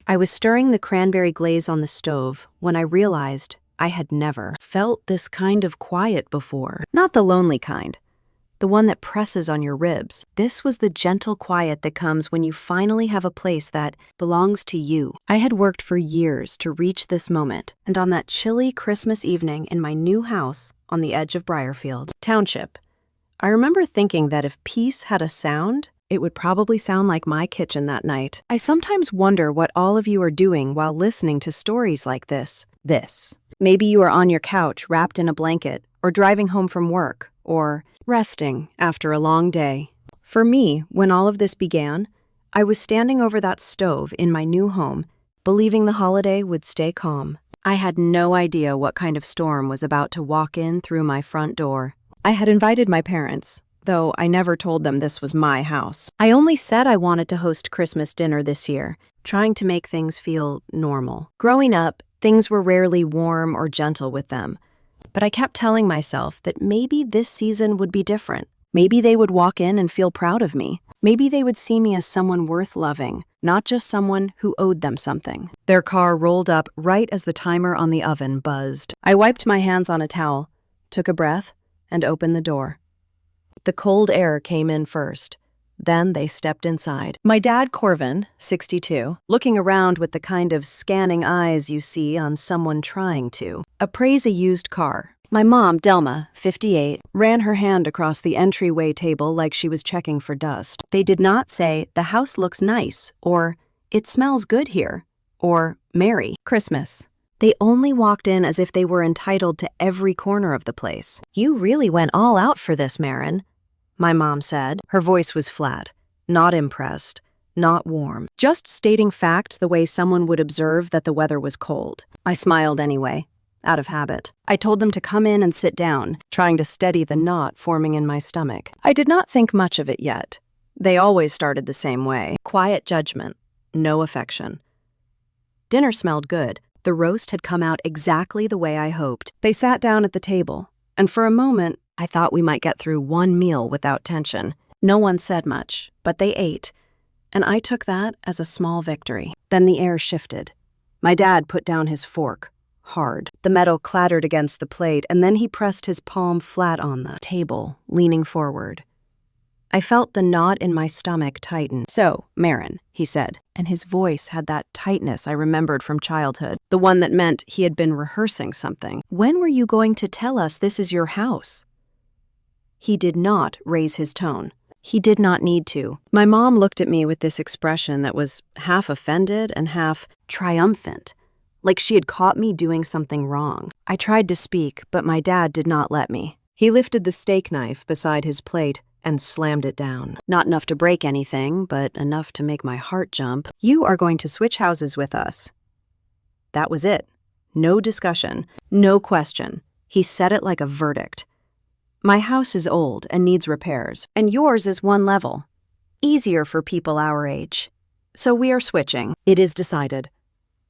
I was stirring the cranberry glaze on the stove when I realized I had never felt this kind of quiet before. Not the lonely kind, the one that presses on your ribs. This was the gentle quiet that comes when you finally have a place that belongs to you. I had worked for years to reach this moment, and on that chilly Christmas evening in my new house on the edge of Briarfield Township, I remember thinking that if peace had a sound, it would probably sound like my kitchen that night. I sometimes wonder what all of you are doing while listening to stories like this. Maybe you are on your couch wrapped in a blanket, or driving home from work, or resting after a long day. For me, when all of this began, I was standing over that stove in my new home, believing the holiday would stay calm. I had no idea what kind of storm was about to walk in through my front door. I had invited my parents, though I never told them this was my house. I only said I wanted to host Christmas dinner this year, trying to make things feel normal. Growing up, things were rarely warm or gentle with them. But I kept telling myself that maybe this season would be different. Maybe they would walk in and feel proud of me. Maybe they would see me as someone worth loving, not just someone who owed them something. Their car rolled up right as the timer on the oven buzzed. I wiped my hands on a towel, took a breath, and opened the door. The cold air came in first. Then they stepped inside. My dad, Corvin, 62, looking around with the kind of scanning eyes you see on someone trying to appraise a used car. My mom, Delma, 58, ran her hand across the entryway table like she was checking for dust. They did not say, "The house looks nice," or "It smells good here," or "Merry Christmas." They only walked in as if they were entitled to every corner of the place. "You really went all out for this, Marin," my mom said. Her voice was flat, not impressed, not warm, just stating facts the way someone would observe that the weather was cold. I smiled anyway, out of habit. I told them to come in and sit down, trying to steady the knot forming in my stomach. I did not think much of it yet. They always started the same way. Quiet judgment, no affection. Dinner smelled good. The roast had come out exactly the way I hoped. They sat down at the table, and for a moment, I thought we might get through one meal without tension. No one said much, but they ate, and I took that as a small victory. Then the air shifted. My dad put down his fork, hard. The metal clattered against the plate, and then he pressed his palm flat on the table, leaning forward. I felt the knot in my stomach tighten. "So, Marin," he said, and his voice had that tightness I remembered from childhood, the one that meant he had been rehearsing something. "When were you going to tell us this is your house?" He did not raise his tone. He did not need to. My mom looked at me with this expression that was half offended and half triumphant, like she had caught me doing something wrong. I tried to speak, but my dad did not let me. He lifted the steak knife beside his plate and slammed it down. Not enough to break anything, but enough to make my heart jump. "You are going to switch houses with us." That was it. No discussion, no question. He said it like a verdict. "My house is old and needs repairs, and yours is one level. Easier for people our age. So we are switching. It is decided."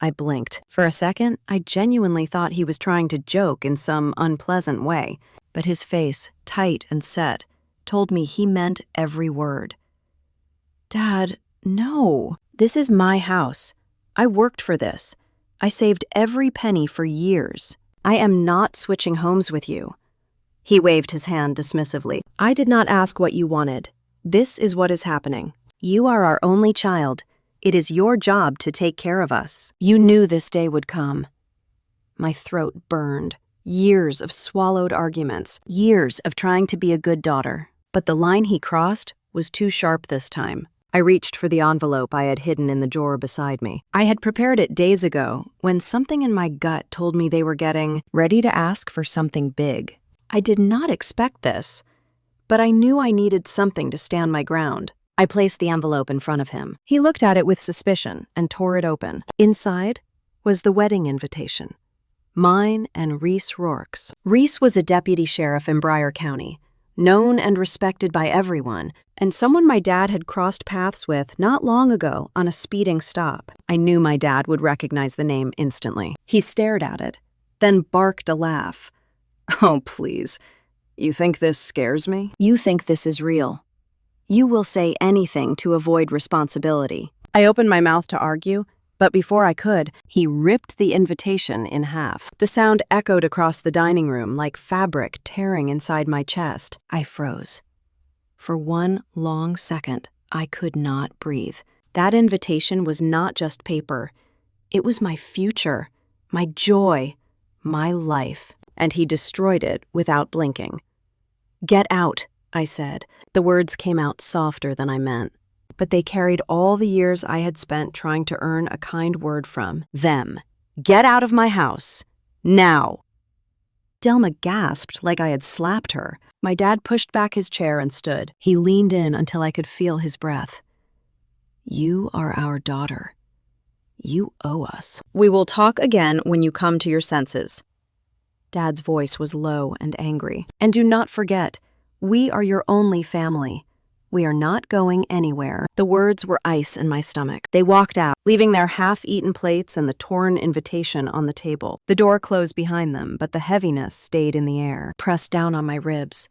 I blinked. For a second, I genuinely thought he was trying to joke in some unpleasant way, but his face, tight and set, told me he meant every word. "Dad, no. This is my house. I worked for this. I saved every penny for years. I am not switching homes with you." He waved his hand dismissively. "I did not ask what you wanted. This is what is happening. You are our only child. It is your job to take care of us. You knew this day would come." My throat burned. Years of swallowed arguments. Years of trying to be a good daughter. But the line he crossed was too sharp this time. I reached for the envelope I had hidden in the drawer beside me. I had prepared it days ago when something in my gut told me they were getting ready to ask for something big. I did not expect this, but I knew I needed something to stand my ground. I placed the envelope in front of him. He looked at it with suspicion and tore it open. Inside was the wedding invitation. Mine and Reese Rourke's. Reese was a deputy sheriff in Briar County, known and respected by everyone, and someone my dad had crossed paths with not long ago on a speeding stop. I knew my dad would recognize the name instantly. He stared at it, then barked a laugh. "Oh, please. You think this scares me?" "You think this is real. You will say anything to avoid responsibility." I opened my mouth to argue, But before I could, he ripped the invitation in half. The sound echoed across the dining room like fabric tearing inside my chest. I froze. For one long second, I could not breathe. That invitation was not just paper. It was my future, my joy, my life. And he destroyed it without blinking. "Get out," I said. The words came out softer than I meant, but they carried all the years I had spent trying to earn a kind word from them. "Get out of my house. Now." Delma gasped like I had slapped her. My dad pushed back his chair and stood. He leaned in until I could feel his breath. "You are our daughter. You owe us. We will talk again when you come to your senses." Dad's voice was low and angry. "And do not forget, we are your only family. We are not going anywhere." The words were ice in my stomach. They walked out, leaving their half-eaten plates and the torn invitation on the table. The door closed behind them, but the heaviness stayed in the air, pressed down on my ribs.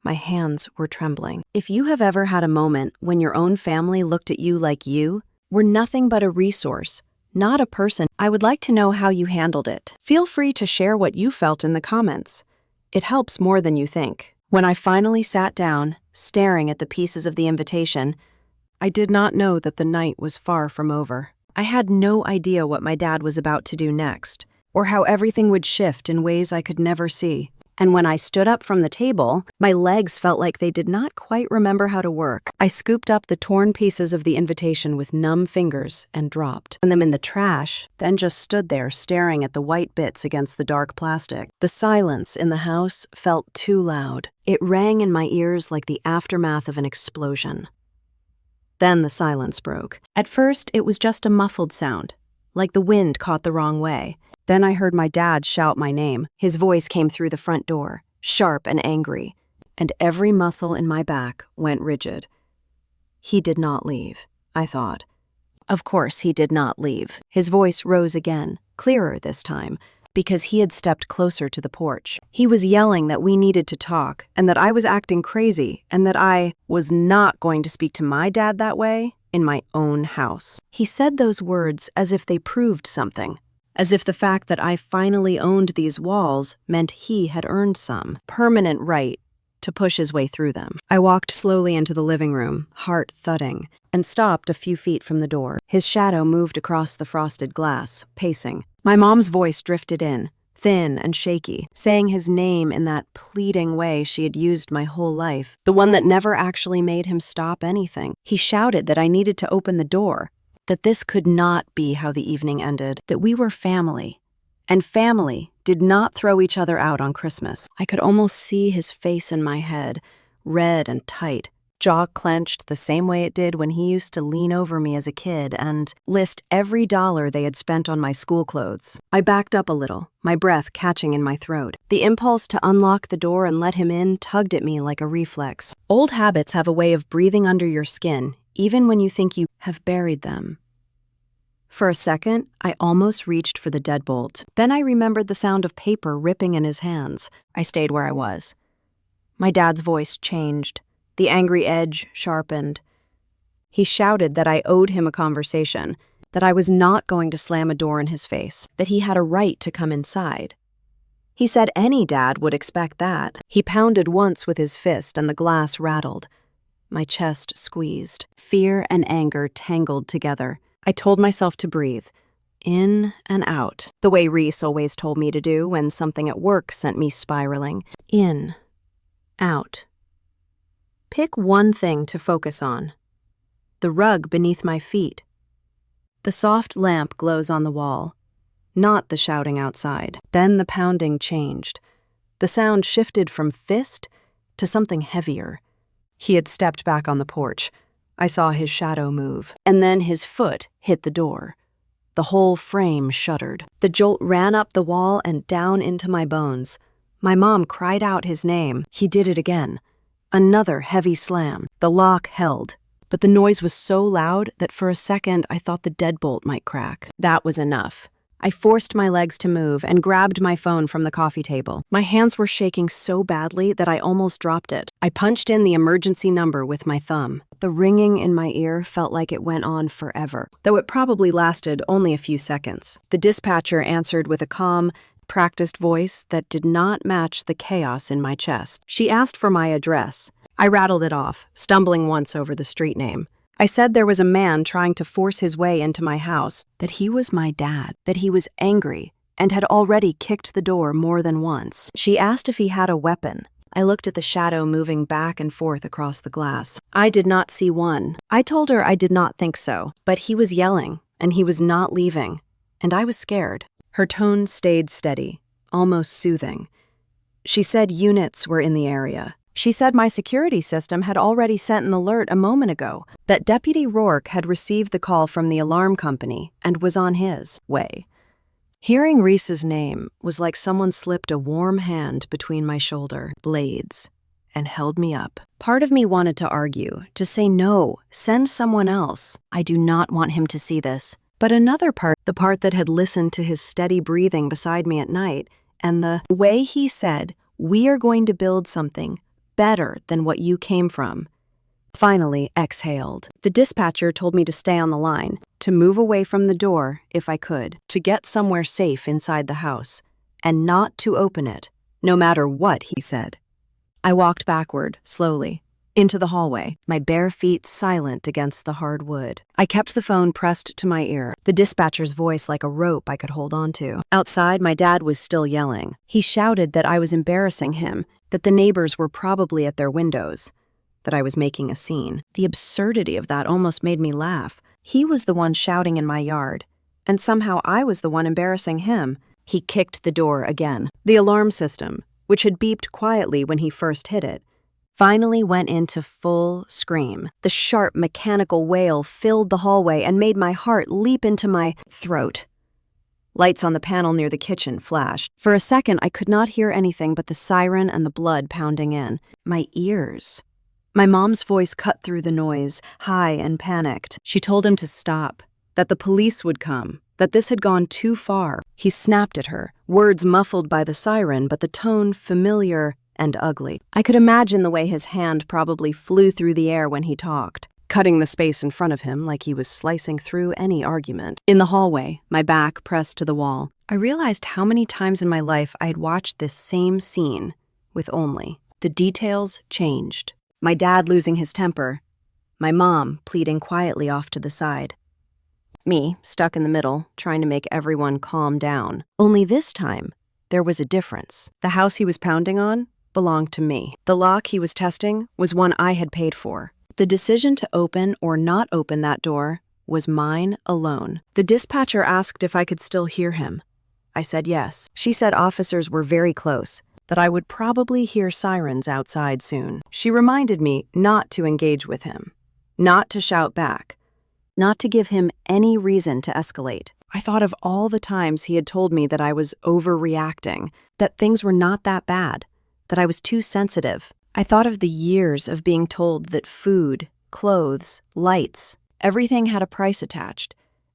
My hands were trembling. If you have ever had a moment when your own family looked at you like you were nothing but a resource, not a person, I would like to know how you handled it. Feel free to share what you felt in the comments. It helps more than you think. When I finally sat down, staring at the pieces of the invitation, I did not know that the night was far from over. I had no idea what my dad was about to do next, or how everything would shift in ways I could never see. And when I stood up from the table, my legs felt like they did not quite remember how to work. I scooped up the torn pieces of the invitation with numb fingers and dropped them in the trash, then just stood there staring at the white bits against the dark plastic. The silence in the house felt too loud. It rang in my ears like the aftermath of an explosion. Then the silence broke. At first, it was just a muffled sound, like the wind caught the wrong way. Then I heard my dad shout my name. His voice came through the front door, sharp and angry, and every muscle in my back went rigid. He did not leave, I thought. Of course he did not leave. His voice rose again, clearer this time, because he had stepped closer to the porch. He was yelling that we needed to talk, and that I was acting crazy, and that I was not going to speak to my dad that way in my own house. He said those words as if they proved something. As if the fact that I finally owned these walls meant he had earned some permanent right to push his way through them. I walked slowly into the living room, heart thudding, and stopped a few feet from the door. His shadow moved across the frosted glass, pacing. My mom's voice drifted in, thin and shaky, saying his name in that pleading way she had used my whole life, the one that never actually made him stop anything. He shouted that I needed to open the door, that this could not be how the evening ended, that we were family, and family did not throw each other out on Christmas. I could almost see his face in my head, red and tight, jaw clenched the same way it did when he used to lean over me as a kid and list every dollar they had spent on my school clothes. I backed up a little, my breath catching in my throat. The impulse to unlock the door and let him in tugged at me like a reflex. Old habits have a way of breathing under your skin, even when you think you have buried them. For a second, I almost reached for the deadbolt. Then I remembered the sound of paper ripping in his hands. I stayed where I was. My dad's voice changed. The angry edge sharpened. He shouted that I owed him a conversation, that I was not going to slam a door in his face, that he had a right to come inside. He said any dad would expect that. He pounded once with his fist and the glass rattled. My chest squeezed. Fear and anger tangled together. I told myself to breathe, in and out, the way Reese always told me to do when something at work sent me spiraling. In, out. Pick one thing to focus on. The rug beneath my feet. The soft lamp glows on the wall, not the shouting outside. Then the pounding changed. The sound shifted from fist to something heavier. He had stepped back on the porch. I saw his shadow move, and then his foot hit the door. The whole frame shuddered. The jolt ran up the wall and down into my bones. My mom cried out his name. He did it again. Another heavy slam. The lock held, but the noise was so loud that for a second I thought the deadbolt might crack. That was enough. I forced my legs to move and grabbed my phone from the coffee table. My hands were shaking so badly that I almost dropped it. I punched in the emergency number with my thumb. The ringing in my ear felt like it went on forever, though it probably lasted only a few seconds. The dispatcher answered with a calm, practiced voice that did not match the chaos in my chest. She asked for my address. I rattled it off, stumbling once over the street name. I said there was a man trying to force his way into my house, that he was my dad, that he was angry, and had already kicked the door more than once. She asked if he had a weapon. I looked at the shadow moving back and forth across the glass. I did not see one. I told her I did not think so, but he was yelling, and he was not leaving, and I was scared. Her tone stayed steady, almost soothing. She said units were in the area. She said my security system had already sent an alert a moment ago, that Deputy Rourke had received the call from the alarm company and was on his way. Hearing Reese's name was like someone slipped a warm hand between my shoulder blades and held me up. Part of me wanted to argue, to say no, send someone else. I do not want him to see this. But another part, the part that had listened to his steady breathing beside me at night, and the way he said, "We are going to build something better than what you came from," finally exhaled. The dispatcher told me to stay on the line, to move away from the door if I could, to get somewhere safe inside the house, and not to open it, no matter what he said. I walked backward, slowly, into the hallway, my bare feet silent against the hard wood. I kept the phone pressed to my ear, the dispatcher's voice like a rope I could hold on to. Outside, my dad was still yelling. He shouted that I was embarrassing him, that the neighbors were probably at their windows, that I was making a scene. The absurdity of that almost made me laugh. He was the one shouting in my yard, and somehow I was the one embarrassing him. He kicked the door again. The alarm system, which had beeped quietly when he first hit it, finally went into full scream. The sharp mechanical wail filled the hallway and made my heart leap into my throat. Lights on the panel near the kitchen flashed. For a second, I could not hear anything but the siren and the blood pounding in. My ears. My mom's voice cut through the noise, high and panicked. She told him to stop, that the police would come, that this had gone too far. He snapped at her, words muffled by the siren, but the tone familiar and ugly. I could imagine the way his hand probably flew through the air when he talked, cutting the space in front of him like he was slicing through any argument. In the hallway, my back pressed to the wall, I realized how many times in my life I had watched this same scene, with only the details changed. My dad losing his temper, my mom pleading quietly off to the side, me stuck in the middle, trying to make everyone calm down. Only this time, there was a difference. The house he was pounding on belonged to me. The lock he was testing was one I had paid for. The decision to open or not open that door was mine alone. The dispatcher asked if I could still hear him. I said yes. She said officers were very close, that I would probably hear sirens outside soon. She reminded me not to engage with him, not to shout back, not to give him any reason to escalate. I thought of all the times he had told me that I was overreacting, that things were not that bad, that I was too sensitive. I thought of the years of being told that food, clothes, lights, everything had a price attached,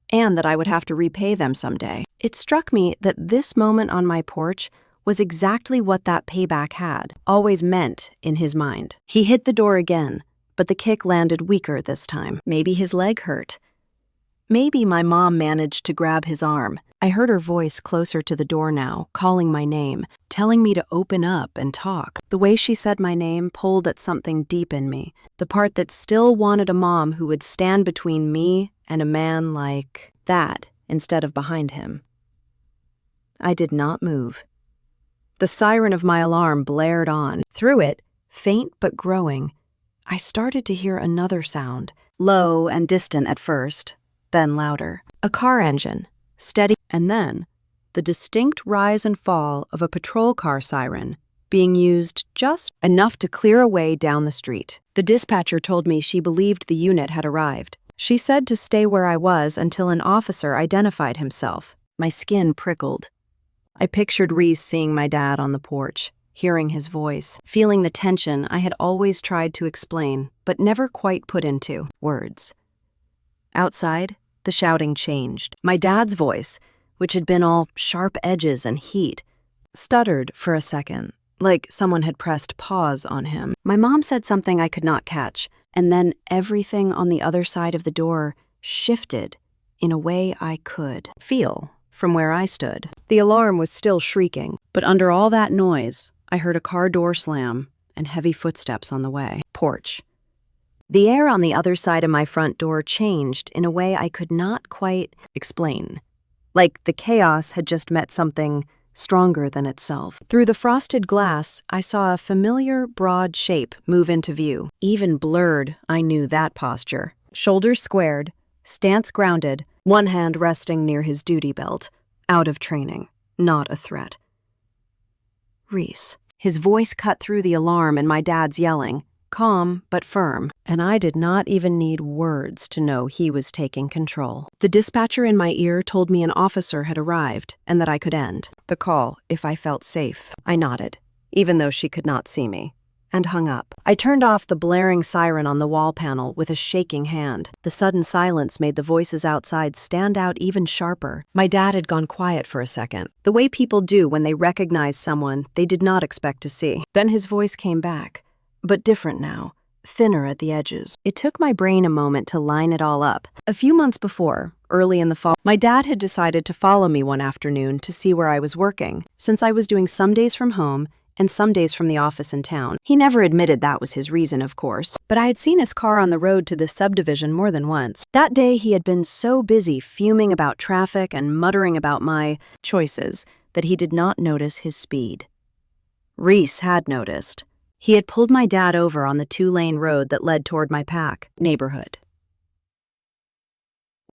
and that I would have to repay them someday. It struck me that this moment on my porch was exactly what that payback had always meant in his mind. He hit the door again, but the kick landed weaker this time. Maybe his leg hurt. Maybe my mom managed to grab his arm. I heard her voice closer to the door now, calling my name, telling me to open up and talk. The way she said my name pulled at something deep in me, the part that still wanted a mom who would stand between me and a man like that instead of behind him. I did not move. The siren of my alarm blared on. Through it, faint but growing, I started to hear another sound, low and distant at first, then louder. A car engine, steady, and then the distinct rise and fall of a patrol car siren being used just enough to clear a way down the street. The dispatcher told me she believed the unit had arrived. She said to stay where I was until an officer identified himself. My skin prickled. I pictured Reese seeing my dad on the porch, hearing his voice, feeling the tension I had always tried to explain, but never quite put into words. Outside, the shouting changed. My dad's voice, which had been all sharp edges and heat, stuttered for a second, like someone had pressed pause on him. My mom said something I could not catch, and then everything on the other side of the door shifted in a way I could feel from where I stood. The alarm was still shrieking, but under all that noise, I heard a car door slam and heavy footsteps on the way. Porch. The air on the other side of my front door changed in a way I could not quite explain. Like the chaos had just met something stronger than itself. Through the frosted glass, I saw a familiar, broad shape move into view. Even blurred, I knew that posture. Shoulders squared, stance grounded, one hand resting near his duty belt. Out of training, not a threat. Reese. His voice cut through the alarm and my dad's yelling, calm but firm, and I did not even need words to know he was taking control. The dispatcher in my ear told me an officer had arrived and that I could end the call if I felt safe. I nodded, even though she could not see me, and hung up. I turned off the blaring siren on the wall panel with a shaking hand. The sudden silence made the voices outside stand out even sharper. My dad had gone quiet for a second, the way people do when they recognize someone they did not expect to see. Then his voice came back, but different now, thinner at the edges. It took my brain a moment to line it all up. A few months before, early in the fall, my dad had decided to follow me one afternoon to see where I was working, since I was doing some days from home and some days from the office in town. He never admitted that was his reason, of course, but I had seen his car on the road to this subdivision more than once. That day, he had been so busy fuming about traffic and muttering about my choices that he did not notice his speed. Reese had noticed. He had pulled my dad over on the 2-lane road that led toward my neighborhood.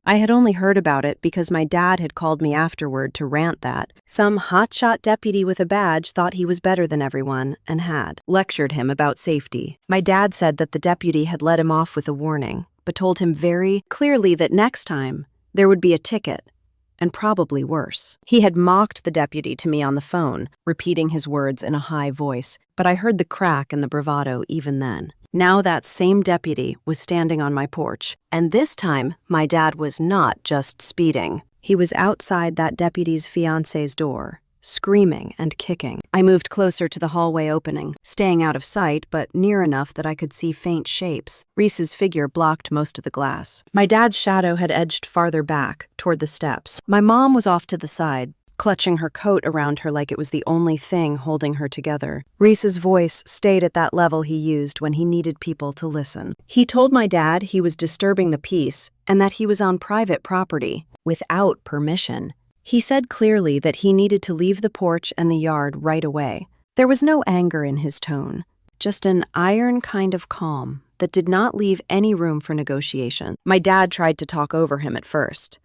I had only heard about it because my dad had called me afterward to rant that some hotshot deputy with a badge thought he was better than everyone and had lectured him about safety. My dad said that the deputy had let him off with a warning, but told him very clearly that next time there would be a ticket, and probably worse. He had mocked the deputy to me on the phone, repeating his words in a high voice, but I heard the crack and the bravado even then. Now that same deputy was standing on my porch, and this time my dad was not just speeding. He was outside that deputy's fiancé's door, screaming and kicking. I moved closer to the hallway opening, staying out of sight but near enough that I could see faint shapes. Reese's figure blocked most of the glass. My dad's shadow had edged farther back, toward the steps. My mom was off to the side, clutching her coat around her like it was the only thing holding her together. Reese's voice stayed at that level he used when he needed people to listen. He told my dad he was disturbing the peace and that he was on private property, without permission. He said clearly that he needed to leave the porch and the yard right away. There was no anger in his tone, just an iron kind of calm that did not leave any room for negotiation. My dad tried to talk over him at first.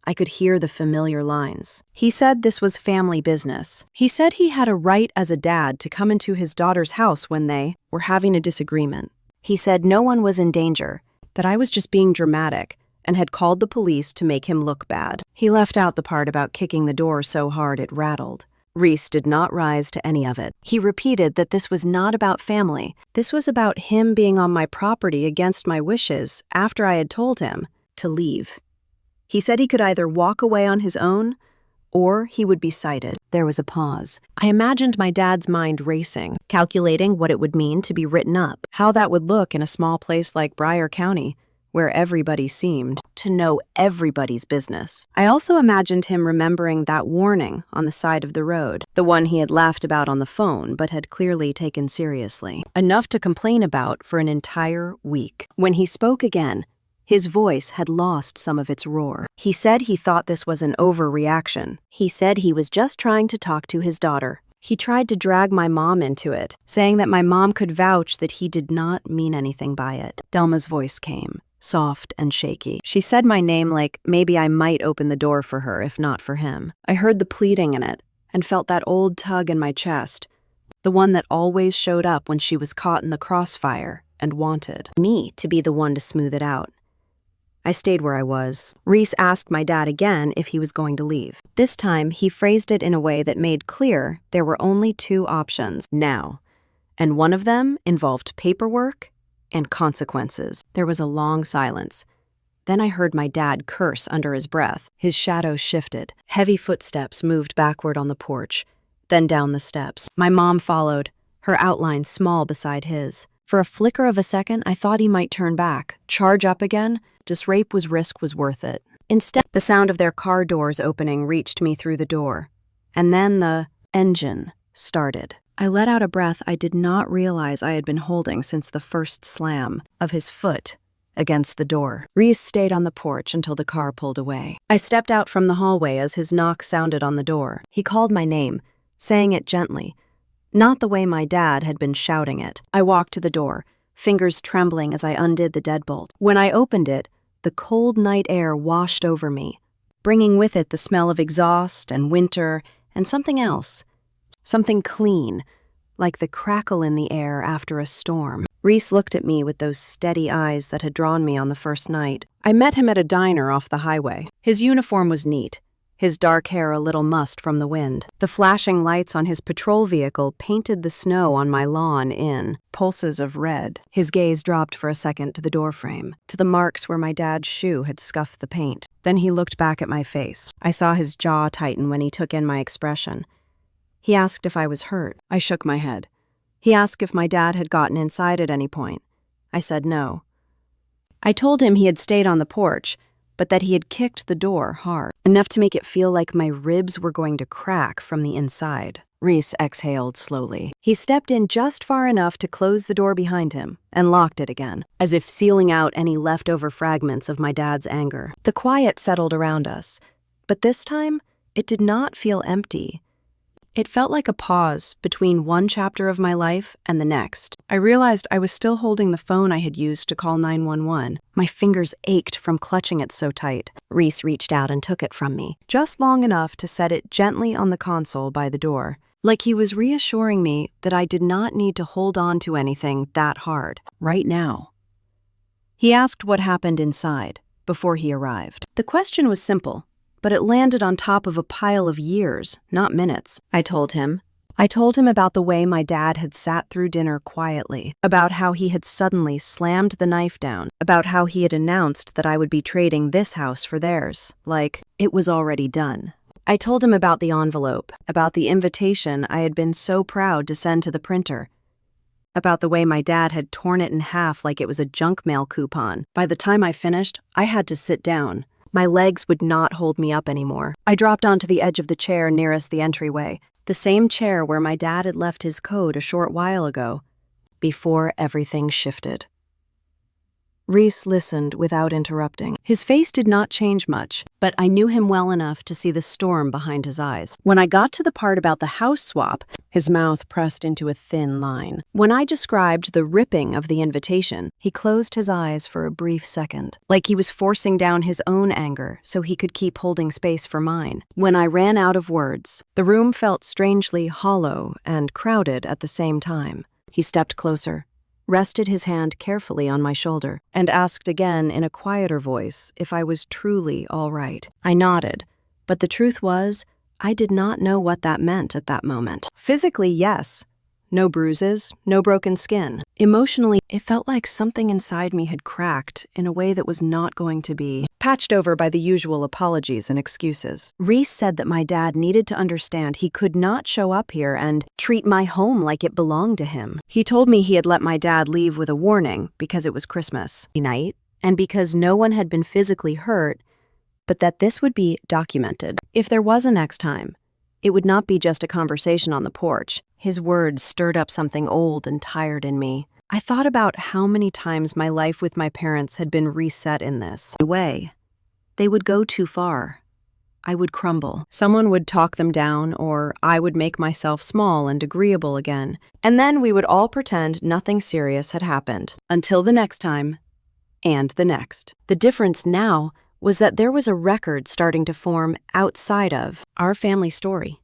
I could hear the familiar lines. He said this was family business. He said he had a right as a dad to come into his daughter's house when they were having a disagreement. He said no one was in danger, that I was just being dramatic, and had called the police to make him look bad. He left out the part about kicking the door so hard it rattled. Reese did not rise to any of it. He repeated that this was not about family. This was about him being on my property against my wishes after I had told him to leave. He said he could either walk away on his own or he would be cited. There was a pause. I imagined my dad's mind racing, calculating what it would mean to be written up, how that would look in a small place like Bryan County, where everybody seemed to know everybody's business. I also imagined him remembering that warning on the side of the road, the one he had laughed about on the phone but had clearly taken seriously, enough to complain about for an entire week. When he spoke again, his voice had lost some of its roar. He said he thought this was an overreaction. He said he was just trying to talk to his daughter. He tried to drag my mom into it, saying that my mom could vouch that he did not mean anything by it. Delma's voice came, soft and shaky. She said my name like maybe I might open the door for her if not for him. I heard the pleading in it and felt that old tug in my chest, the one that always showed up when she was caught in the crossfire and wanted me to be the one to smooth it out. I stayed where I was. Reese asked my dad again if he was going to leave. This time, he phrased it in a way that made clear there were only two options now, and one of them involved paperwork and consequences. There was a long silence. Then I heard my dad curse under his breath. His shadow shifted. Heavy footsteps moved backward on the porch, then down the steps. My mom followed, her outline small beside his. For a flicker of a second, I thought he might turn back, charge up again. This rape risk was worth it. Instead, the sound of their car doors opening reached me through the door. And then the engine started. I let out a breath I did not realize I had been holding since the first slam of his foot against the door. Reese stayed on the porch until the car pulled away. I stepped out from the hallway as his knock sounded on the door. He called my name, saying it gently, not the way my dad had been shouting it. I walked to the door, fingers trembling as I undid the deadbolt. When I opened it, the cold night air washed over me, bringing with it the smell of exhaust and winter and something else. Something clean, like the crackle in the air after a storm. Reese looked at me with those steady eyes that had drawn me on the first night. I met him at a diner off the highway. His uniform was neat, his dark hair a little mussed from the wind. The flashing lights on his patrol vehicle painted the snow on my lawn in pulses of red. His gaze dropped for a second to the doorframe, to the marks where my dad's shoe had scuffed the paint. Then he looked back at my face. I saw his jaw tighten when he took in my expression. He asked if I was hurt. I shook my head. He asked if my dad had gotten inside at any point. I said no. I told him he had stayed on the porch, but that he had kicked the door hard, enough to make it feel like my ribs were going to crack from the inside. Reese exhaled slowly. He stepped in just far enough to close the door behind him and locked it again, as if sealing out any leftover fragments of my dad's anger. The quiet settled around us, but this time it did not feel empty. It felt like a pause between one chapter of my life and the next. I realized I was still holding the phone I had used to call 911. My fingers ached from clutching it so tight. Reese reached out and took it from me, just long enough to set it gently on the console by the door, like he was reassuring me that I did not need to hold on to anything that hard right now. He asked what happened inside before he arrived. The question was simple, but it landed on top of a pile of years, not minutes. I told him about the way my dad had sat through dinner quietly, about how he had suddenly slammed the knife down, about how he had announced that I would be trading this house for theirs, like it was already done. I told him about the envelope, about the invitation I had been so proud to send to the printer, about the way my dad had torn it in half like it was a junk mail coupon. By the time I finished, I had to sit down. My legs would not hold me up anymore. I dropped onto the edge of the chair nearest the entryway, the same chair where my dad had left his coat a short while ago, before everything shifted. Reese listened without interrupting. His face did not change much, but I knew him well enough to see the storm behind his eyes. When I got to the part about the house swap, his mouth pressed into a thin line. When I described the ripping of the invitation, he closed his eyes for a brief second, like he was forcing down his own anger so he could keep holding space for mine. When I ran out of words, the room felt strangely hollow and crowded at the same time. He stepped closer, rested his hand carefully on my shoulder, and asked again in a quieter voice if I was truly all right. I nodded, but the truth was, I did not know what that meant at that moment. Physically, yes. No bruises, no broken skin. Emotionally, it felt like something inside me had cracked in a way that was not going to be patched over by the usual apologies and excuses. Reese said that my dad needed to understand he could not show up here and treat my home like it belonged to him. He told me he had let my dad leave with a warning because it was Christmas night and because no one had been physically hurt, but that this would be documented. If there was a next time, it would not be just a conversation on the porch. His words stirred up something old and tired in me. I thought about how many times my life with my parents had been reset in this way. They would go too far. I would crumble. Someone would talk them down, or I would make myself small and agreeable again. And then we would all pretend nothing serious had happened. Until the next time, and the next. The difference now was that there was a record starting to form outside of our family story.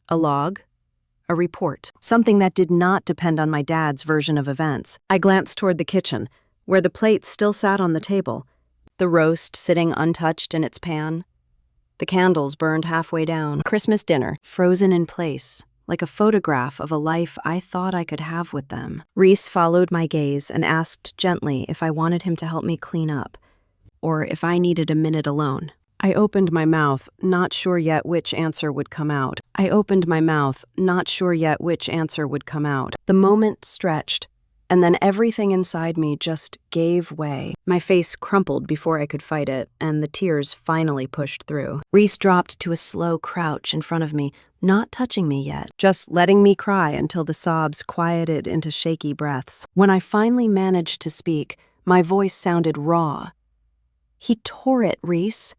A log, a report, something that did not depend on my dad's version of events. I glanced toward the kitchen, where the plates still sat on the table, the roast sitting untouched in its pan, the candles burned halfway down, Christmas dinner frozen in place, like a photograph of a life I thought I could have with them. Reese followed my gaze and asked gently if I wanted him to help me clean up. or if I needed a minute alone. I opened my mouth, not sure yet which answer would come out. The moment stretched, and then everything inside me just gave way. My face crumpled before I could fight it, and the tears finally pushed through. Reese dropped to a slow crouch in front of me, not touching me yet, just letting me cry until the sobs quieted into shaky breaths. When I finally managed to speak, my voice sounded raw. "He tore it, Reese."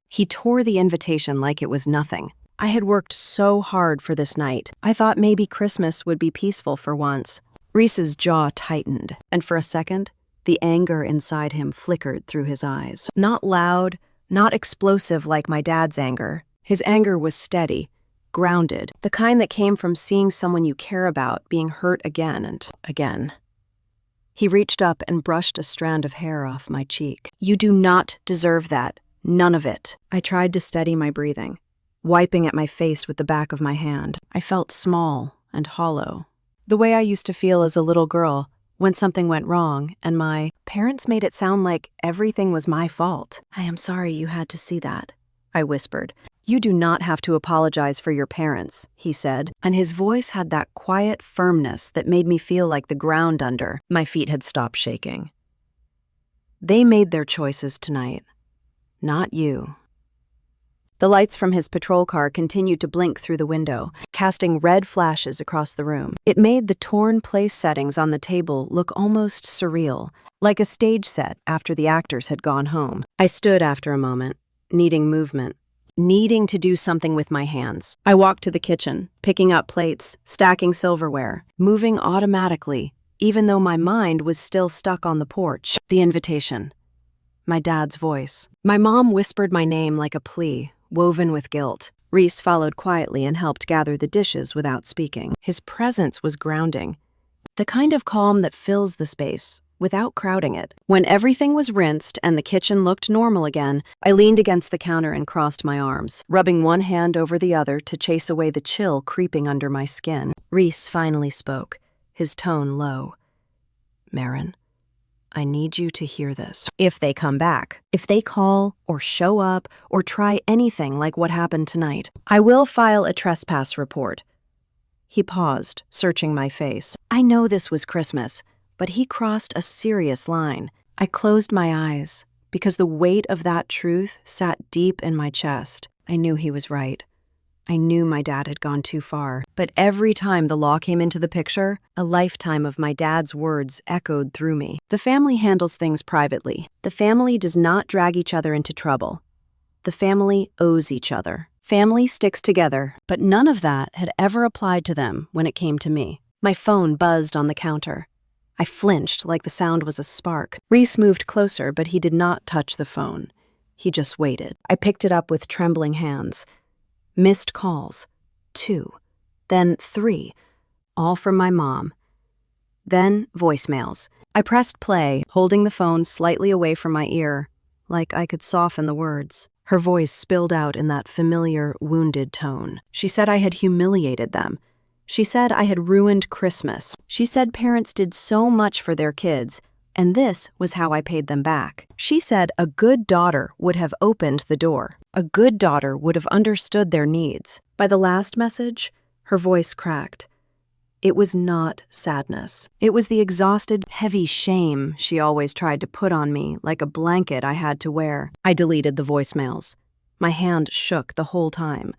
He tore the invitation like it was nothing. I had worked so hard for this night. I thought maybe Christmas would be peaceful for once. Reese's jaw tightened, and for a second, the anger inside him flickered through his eyes. Not loud, not explosive like my dad's anger. His anger was steady, grounded, the kind that came from seeing someone you care about being hurt again and again. He reached up and brushed a strand of hair off my cheek. "You do not deserve that. None of it." I tried to steady my breathing, wiping at my face with the back of my hand. I felt small and hollow. The way I used to feel as a little girl when something went wrong and my parents made it sound like everything was my fault. "I am sorry you had to see that," I whispered. "You do not have to apologize for your parents," he said, and his voice had that quiet firmness that made me feel like the ground under my feet had stopped shaking. "They made their choices tonight, not you." The lights from his patrol car continued to blink through the window, casting red flashes across the room. It made the torn place settings on the table look almost surreal, like a stage set after the actors had gone home. I stood after a moment, needing movement, needing to do something with my hands. I walked to the kitchen, picking up plates, stacking silverware, moving automatically, even though my mind was still stuck on the porch. The invitation. My dad's voice. My mom whispered my name like a plea, woven with guilt. Reese followed quietly and helped gather the dishes without speaking. His presence was grounding, the kind of calm that fills the space without crowding it. When everything was rinsed and the kitchen looked normal again, I leaned against the counter and crossed my arms, rubbing one hand over the other to chase away the chill creeping under my skin. Reese finally spoke, his tone low. "Marin, I need you to hear this. If they come back, if they call or show up or try anything like what happened tonight, I will file a trespass report." He paused, searching my face. I know this was Christmas, but he crossed a serious line. I closed my eyes because the weight of that truth sat deep in my chest. I knew he was right. I knew my dad had gone too far, but every time the law came into the picture, a lifetime of my dad's words echoed through me. The family handles things privately. The family does not drag each other into trouble. The family owes each other. Family sticks together, but none of that had ever applied to them when it came to me. My phone buzzed on the counter. I flinched like the sound was a spark. Reese moved closer, but he did not touch the phone. He just waited. I picked it up with trembling hands. Missed calls. 2. Then 3. All from my mom. Then voicemails. I pressed play, holding the phone slightly away from my ear, like I could soften the words. Her voice spilled out in that familiar, wounded tone. She said I had humiliated them. She said I had ruined Christmas. She said parents did so much for their kids, and this was how I paid them back. She said a good daughter would have opened the door. A good daughter would have understood their needs. By the last message, her voice cracked. It was not sadness. It was the exhausted, heavy shame she always tried to put on me like a blanket I had to wear. I deleted the voicemails. My hand shook the whole time.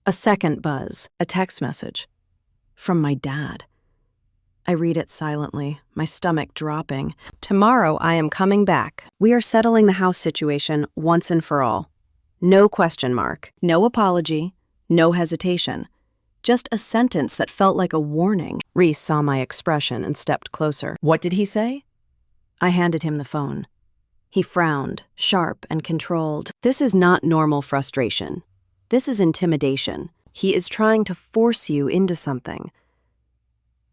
A second buzz, a text message. From my dad. I read it silently, my stomach dropping. "Tomorrow I am coming back. We are settling the house situation once and for all. No question mark, no apology, no hesitation. Just a sentence that felt like a warning." Reese saw my expression and stepped closer. "What did he say?" I handed him the phone. He frowned, sharp and controlled. "This is not normal frustration. This is intimidation. He is trying to force you into something."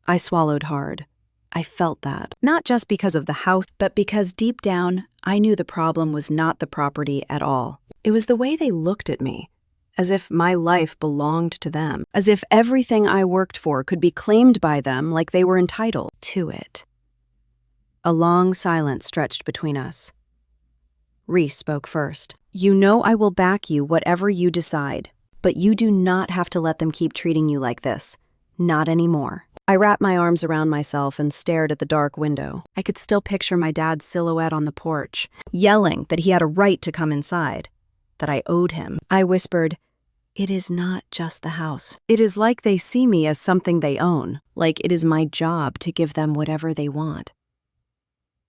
I swallowed hard. I felt that, not just because of the house, but because deep down, I knew the problem was not the property at all. It was the way they looked at me, as if my life belonged to them, as if everything I worked for could be claimed by them like they were entitled to it. A long silence stretched between us. Reese spoke first. "You know I will back you whatever you decide, but you do not have to let them keep treating you like this. Not anymore." I wrapped my arms around myself and stared at the dark window. I could still picture my dad's silhouette on the porch, yelling that he had a right to come inside, that I owed him. I whispered, "It is not just the house. It is like they see me as something they own, like it is my job to give them whatever they want."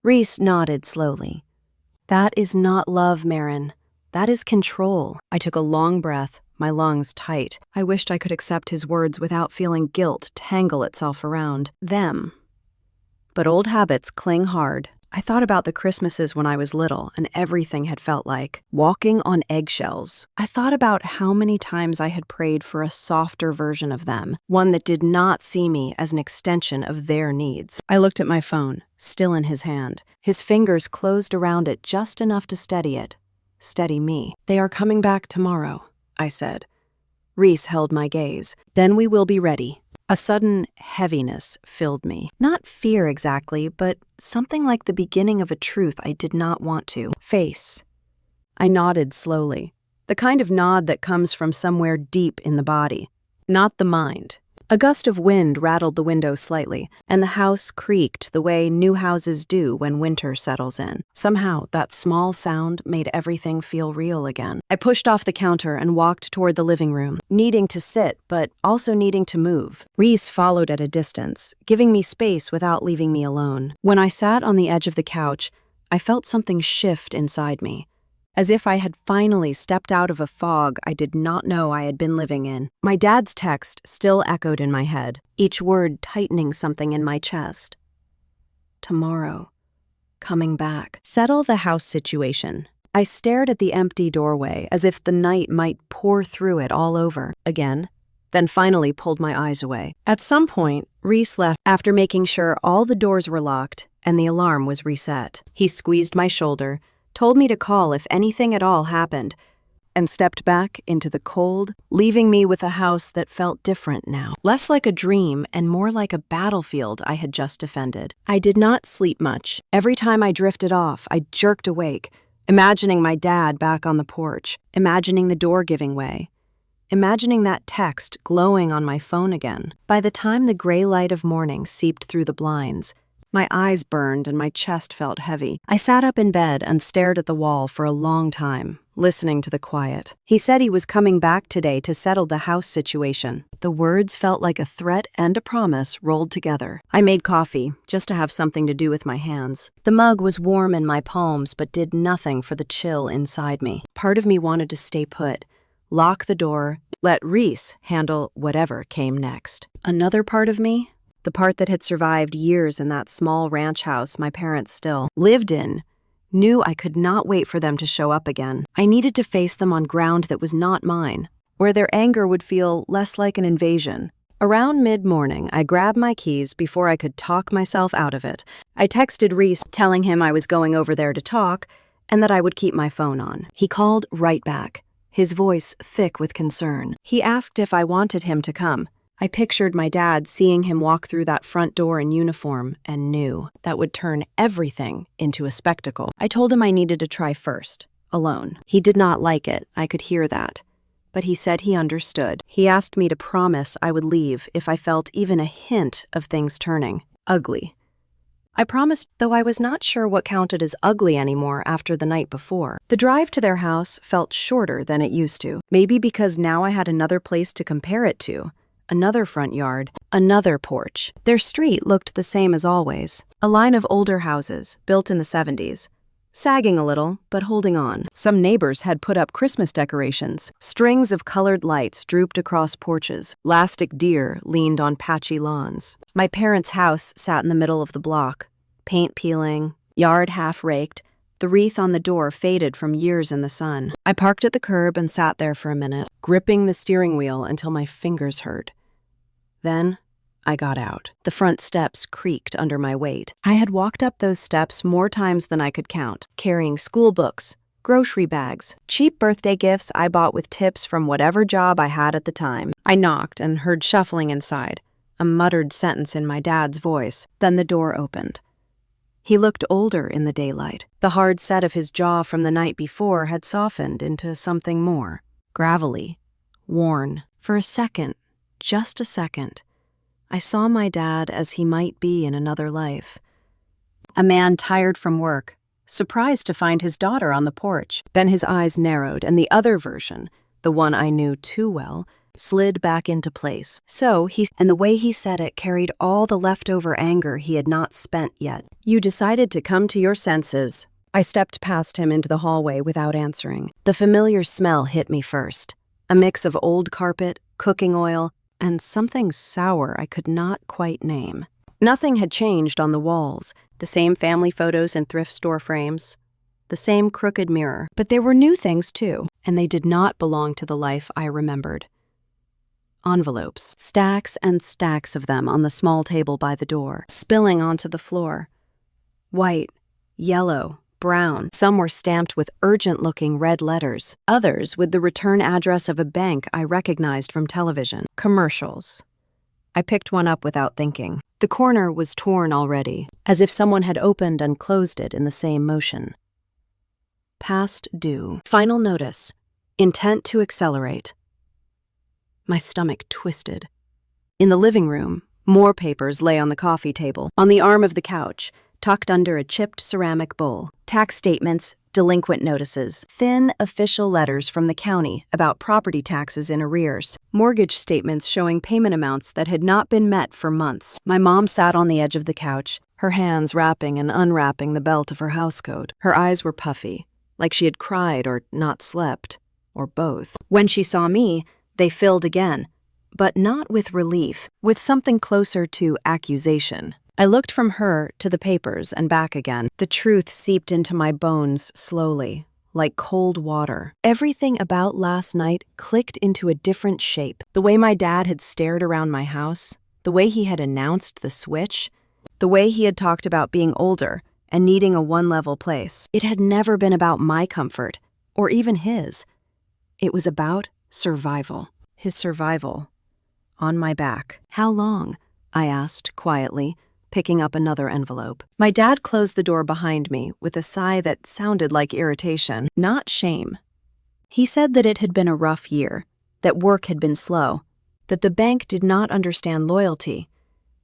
Reese nodded slowly. "That is not love, Marin. That is control." I took a long breath, my lungs tight. I wished I could accept his words without feeling guilt tangle itself around them. But old habits cling hard. I thought about the Christmases when I was little and everything had felt like walking on eggshells. I thought about how many times I had prayed for a softer version of them, one that did not see me as an extension of their needs. I looked at my phone, still in his hand. His fingers closed around it just enough to steady it. Steady me. "They are coming back tomorrow," I said. Reese held my gaze. "Then we will be ready." A sudden heaviness filled me. Not fear exactly, but something like the beginning of a truth I did not want to face. I nodded slowly, the kind of nod that comes from somewhere deep in the body, not the mind. A gust of wind rattled the window slightly, and the house creaked the way new houses do when winter settles in. Somehow, that small sound made everything feel real again. I pushed off the counter and walked toward the living room, needing to sit, but also needing to move. Reese followed at a distance, giving me space without leaving me alone. When I sat on the edge of the couch, I felt something shift inside me, as if I had finally stepped out of a fog I did not know I had been living in. My dad's text still echoed in my head, each word tightening something in my chest. Tomorrow. Coming back. Settle the house situation. I stared at the empty doorway as if the night might pour through it all over again, then finally pulled my eyes away. At some point, Reese left after making sure all the doors were locked and the alarm was reset. He squeezed my shoulder, told me to call if anything at all happened, and stepped back into the cold, leaving me with a house that felt different now. Less like a dream and more like a battlefield I had just defended. I did not sleep much. Every time I drifted off, I jerked awake, imagining my dad back on the porch, imagining the door giving way, imagining that text glowing on my phone again. By the time the gray light of morning seeped through the blinds, my eyes burned and my chest felt heavy. I sat up in bed and stared at the wall for a long time, listening to the quiet. He said he was coming back today to settle the house situation. The words felt like a threat and a promise rolled together. I made coffee, just to have something to do with my hands. The mug was warm in my palms, but did nothing for the chill inside me. Part of me wanted to stay put, lock the door, let Reese handle whatever came next. Another part of me, the part that had survived years in that small ranch house my parents still lived in, knew I could not wait for them to show up again. I needed to face them on ground that was not mine, where their anger would feel less like an invasion. Around mid-morning, I grabbed my keys before I could talk myself out of it. I texted Reese, telling him I was going over there to talk and that I would keep my phone on. He called right back, his voice thick with concern. He asked if I wanted him to come. I pictured my dad seeing him walk through that front door in uniform and knew that would turn everything into a spectacle. I told him I needed to try first, alone. He did not like it, I could hear that. But he said he understood. He asked me to promise I would leave if I felt even a hint of things turning ugly. I promised, though I was not sure what counted as ugly anymore after the night before. The drive to their house felt shorter than it used to, maybe because now I had another place to compare it to. Another front yard, another porch. Their street looked the same as always. A line of older houses, built in the 70s. Sagging a little, but holding on. Some neighbors had put up Christmas decorations. Strings of colored lights drooped across porches. Elastic deer leaned on patchy lawns. My parents' house sat in the middle of the block. Paint peeling, yard half raked. The wreath on the door faded from years in the sun. I parked at the curb and sat there for a minute, gripping the steering wheel until my fingers hurt. Then, I got out. The front steps creaked under my weight. I had walked up those steps more times than I could count, carrying school books, grocery bags, cheap birthday gifts I bought with tips from whatever job I had at the time. I knocked and heard shuffling inside, a muttered sentence in my dad's voice. Then the door opened. He looked older in the daylight. The hard set of his jaw from the night before had softened into something more, gravelly, worn. For a second, just a second, I saw my dad as he might be in another life. A man tired from work, surprised to find his daughter on the porch. Then his eyes narrowed, and the other version, the one I knew too well, slid back into place. And the way he said it carried all the leftover anger he had not spent yet. "You decided to come to your senses." I stepped past him into the hallway without answering. The familiar smell hit me first, a mix of old carpet, cooking oil, and something sour I could not quite name. Nothing had changed on the walls, the same family photos and thrift store frames, the same crooked mirror. But there were new things too, and they did not belong to the life I remembered. Envelopes, stacks and stacks of them on the small table by the door, spilling onto the floor. White, yellow, brown. Some were stamped with urgent-looking red letters, others with the return address of a bank I recognized from television. Commercials. I picked one up without thinking. The corner was torn already, as if someone had opened and closed it in the same motion. Past due. Final notice. Intent to accelerate. My stomach twisted. In the living room, more papers lay on the coffee table. On the arm of the couch, tucked under a chipped ceramic bowl, tax statements, delinquent notices, thin official letters from the county about property taxes in arrears, mortgage statements showing payment amounts that had not been met for months. My mom sat on the edge of the couch, her hands wrapping and unwrapping the belt of her housecoat. Her eyes were puffy, like she had cried or not slept, or both. When she saw me, they filled again, but not with relief, with something closer to accusation. I looked from her to the papers and back again. The truth seeped into my bones slowly, like cold water. Everything about last night clicked into a different shape. The way my dad had stared around my house, the way he had announced the switch, the way he had talked about being older and needing a one-level place. It had never been about my comfort, or even his. It was about survival. His survival. On my back. "How long?" I asked quietly, picking up another envelope. My dad closed the door behind me with a sigh that sounded like irritation, not shame. He said that it had been a rough year, that work had been slow, that the bank did not understand loyalty,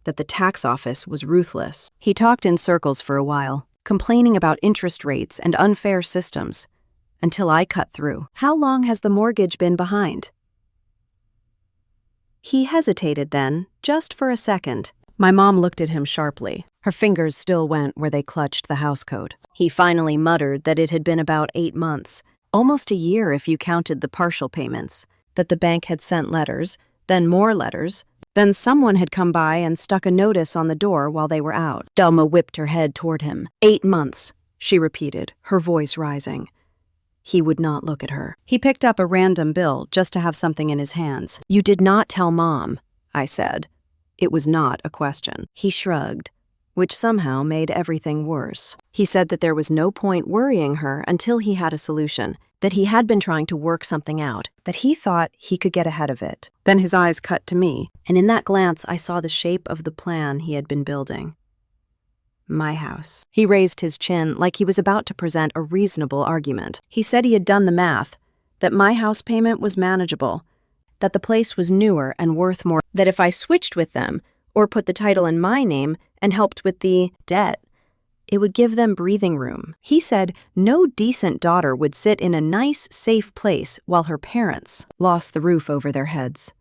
that the tax office was ruthless. He talked in circles for a while, complaining about interest rates and unfair systems, until I cut through. "How long has the mortgage been behind?" He hesitated then, just for a second. My mom looked at him sharply. Her fingers still went where they clutched the housecoat. He finally muttered that it had been about 8 months, almost a year if you counted the partial payments, that the bank had sent letters, then more letters, then someone had come by and stuck a notice on the door while they were out. Delma whipped her head toward him. 8 months, she repeated, her voice rising. He would not look at her. He picked up a random bill just to have something in his hands. "You did not tell Mom," I said. It was not a question. He shrugged, which somehow made everything worse. He said that there was no point worrying her until he had a solution, that he had been trying to work something out, that he thought he could get ahead of it. Then his eyes cut to me, and in that glance I saw the shape of the plan he had been building. My house. He raised his chin like he was about to present a reasonable argument. He said he had done the math, that my house payment was manageable, that the place was newer and worth more, that if I switched with them, or put the title in my name and helped with the debt, it would give them breathing room. He said no decent daughter would sit in a nice, safe place while her parents lost the roof over their heads.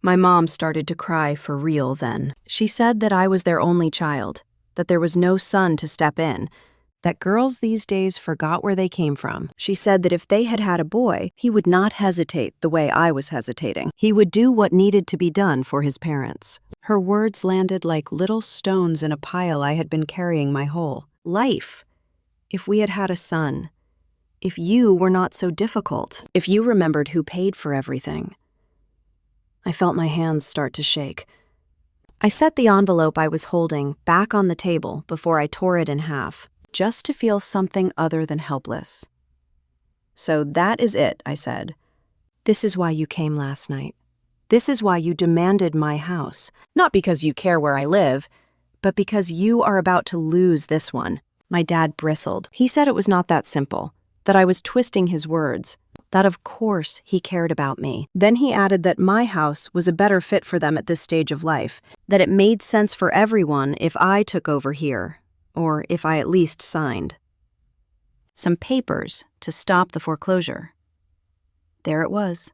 My mom started to cry for real then. She said that I was their only child, that there was no son to step in, that girls these days forgot where they came from. She said that if they had had a boy, he would not hesitate the way I was hesitating. He would do what needed to be done for his parents. Her words landed like little stones in a pile I had been carrying my whole life. If we had had a son, if you were not so difficult, if you remembered who paid for everything. I felt my hands start to shake. I set the envelope I was holding back on the table before I tore it in half, just to feel something other than helpless. "So that is it," I said. "This is why you came last night. This is why you demanded my house. Not because you care where I live, but because you are about to lose this one." My dad bristled. He said it was not that simple, that I was twisting his words, that of course he cared about me. Then he added that my house was a better fit for them at this stage of life, that it made sense for everyone if I took over here, or if I at least signed some papers to stop the foreclosure. There it was,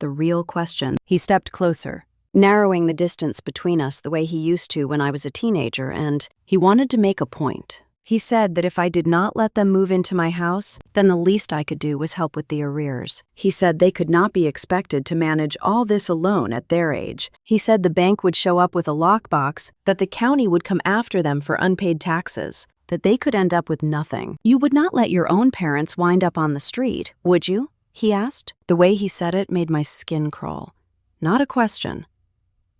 the real question. He stepped closer, narrowing the distance between us the way he used to when I was a teenager, and he wanted to make a point. He said that if I did not let them move into my house, then the least I could do was help with the arrears. He said they could not be expected to manage all this alone at their age. He said the bank would show up with a lockbox, that the county would come after them for unpaid taxes, that they could end up with nothing. "You would not let your own parents wind up on the street, would you?" he asked. The way he said it made my skin crawl. Not a question.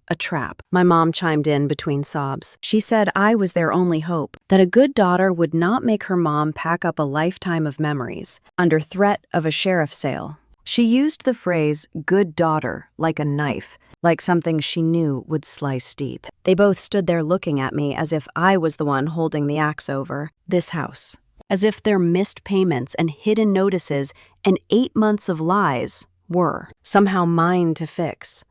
A trap. My mom chimed in between sobs. She said I was their only hope, that a good daughter would not make her mom pack up a lifetime of memories under threat of a sheriff's sale. She used the phrase "good daughter" like a knife, like something she knew would slice deep. They both stood there looking at me as if I was the one holding the axe over this house, as if their missed payments and hidden notices and 8 months of lies were somehow mine to fix.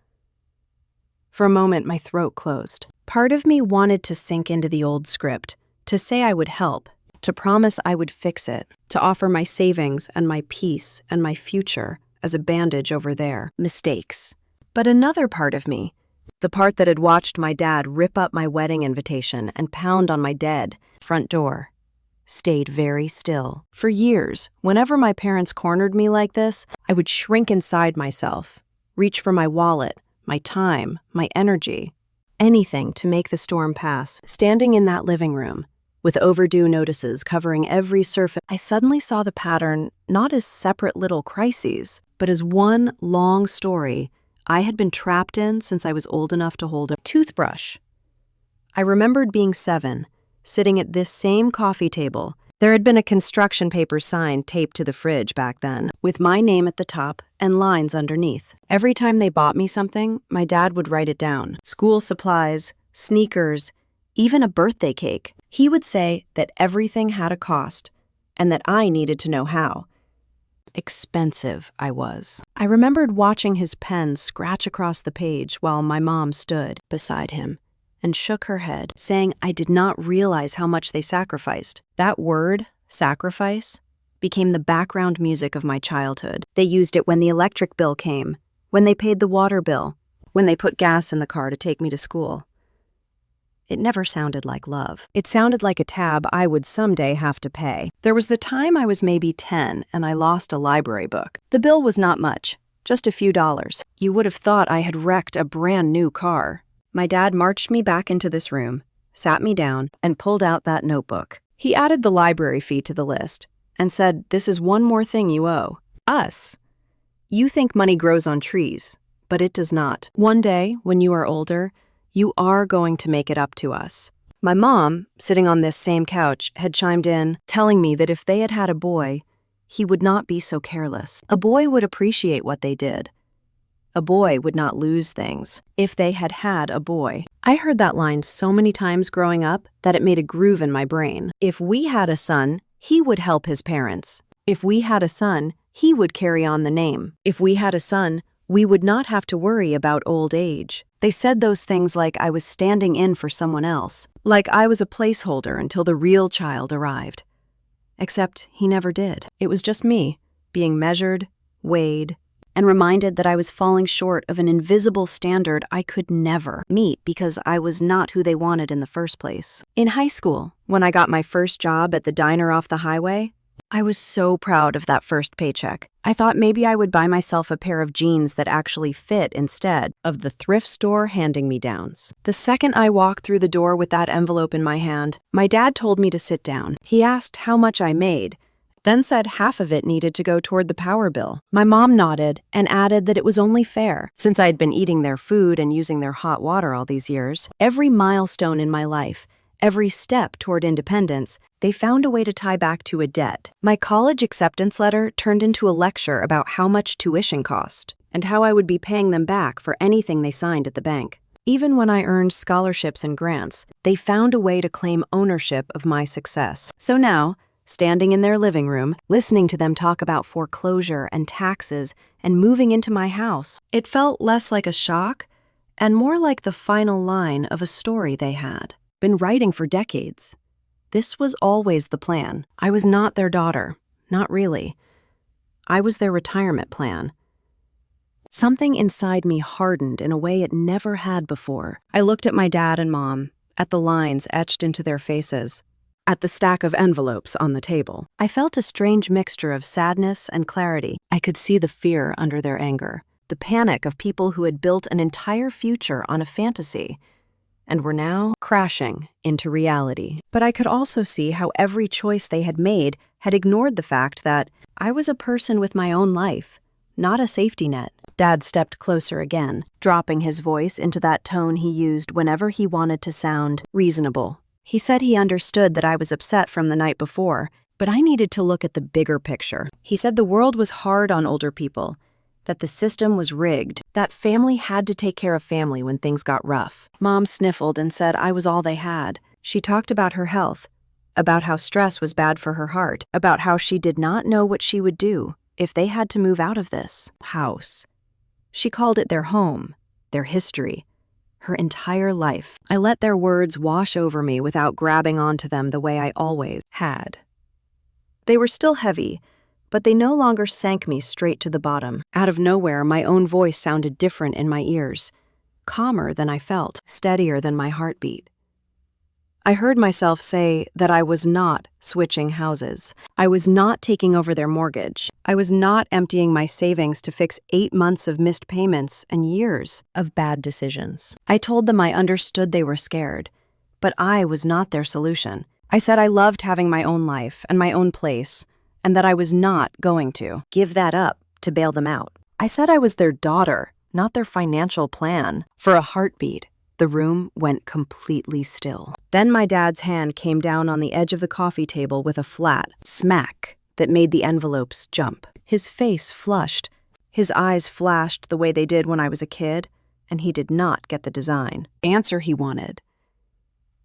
For a moment, my throat closed. Part of me wanted to sink into the old script, to say I would help, to promise I would fix it, to offer my savings and my peace and my future as a bandage over their mistakes. But another part of me, the part that had watched my dad rip up my wedding invitation and pound on my dead front door, stayed very still. For years, whenever my parents cornered me like this, I would shrink inside myself, reach for my wallet, my time, my energy, anything to make the storm pass. Standing in that living room, with overdue notices covering every surface, I suddenly saw the pattern not as separate little crises, but as one long story I had been trapped in since I was old enough to hold a toothbrush. I remembered being 7, sitting at this same coffee table. There had been a construction paper sign taped to the fridge back then, with my name at the top and lines underneath. Every time they bought me something, my dad would write it down. School supplies, sneakers, even a birthday cake. He would say that everything had a cost, and that I needed to know how expensive I was. I remembered watching his pen scratch across the page while my mom stood beside him and shook her head, saying I did not realize how much they sacrificed. That word, sacrifice, became the background music of my childhood. They used it when the electric bill came, when they paid the water bill, when they put gas in the car to take me to school. It never sounded like love. It sounded like a tab I would someday have to pay. There was the time I was maybe 10 and I lost a library book. The bill was not much, just a few dollars. You would have thought I had wrecked a brand new car. My dad marched me back into this room, sat me down, and pulled out that notebook. He added the library fee to the list and said, "This is one more thing you owe us. You think money grows on trees, but it does not. One day, when you are older, you are going to make it up to us." My mom, sitting on this same couch, had chimed in, telling me that if they had had a boy, he would not be so careless. A boy would appreciate what they did. A boy would not lose things if they had had a boy. I heard that line so many times growing up that it made a groove in my brain. If we had a son, he would help his parents. If we had a son, he would carry on the name. If we had a son, we would not have to worry about old age. They said those things like I was standing in for someone else, like I was a placeholder until the real child arrived. Except he never did. It was just me, being measured, weighed, and reminded that I was falling short of an invisible standard I could never meet because I was not who they wanted in the first place. In high school, when I got my first job at the diner off the highway, I was so proud of that first paycheck. I thought maybe I would buy myself a pair of jeans that actually fit instead of the thrift store hand-me-downs. The second I walked through the door with that envelope in my hand, my dad told me to sit down. He asked how much I made, then said half of it needed to go toward the power bill. My mom nodded and added that it was only fair. Since I'd been eating their food and using their hot water all these years, every milestone in my life, every step toward independence, they found a way to tie back to a debt. My college acceptance letter turned into a lecture about how much tuition cost and how I would be paying them back for anything they signed at the bank. Even when I earned scholarships and grants, they found a way to claim ownership of my success. So now, standing in their living room, listening to them talk about foreclosure and taxes and moving into my house, it felt less like a shock and more like the final line of a story they had been writing for decades. This was always the plan. I was not their daughter. Not really. I was their retirement plan. Something inside me hardened in a way it never had before. I looked at my dad and mom, at the lines etched into their faces, at the stack of envelopes on the table. I felt a strange mixture of sadness and clarity. I could see the fear under their anger, the panic of people who had built an entire future on a fantasy and were now crashing into reality. But I could also see how every choice they had made had ignored the fact that I was a person with my own life, not a safety net. Dad stepped closer again, dropping his voice into that tone he used whenever he wanted to sound reasonable. He said he understood that I was upset from the night before, but I needed to look at the bigger picture. He said the world was hard on older people, that the system was rigged, that family had to take care of family when things got rough. Mom sniffled and said I was all they had. She talked about her health, about how stress was bad for her heart, about how she did not know what she would do if they had to move out of this house. She called it their home, their history, her entire life. I let their words wash over me without grabbing onto them the way I always had. They were still heavy, but they no longer sank me straight to the bottom. Out of nowhere, my own voice sounded different in my ears, calmer than I felt, steadier than my heartbeat. I heard myself say that I was not switching houses. I was not taking over their mortgage. I was not emptying my savings to fix 8 months of missed payments and years of bad decisions. I told them I understood they were scared, but I was not their solution. I said I loved having my own life and my own place, and that I was not going to give that up to bail them out. I said I was their daughter, not their financial plan. For a heartbeat, the room went completely still. Then my dad's hand came down on the edge of the coffee table with a flat smack that made the envelopes jump. His face flushed. His eyes flashed the way they did when I was a kid, and he did not get the design answer he wanted.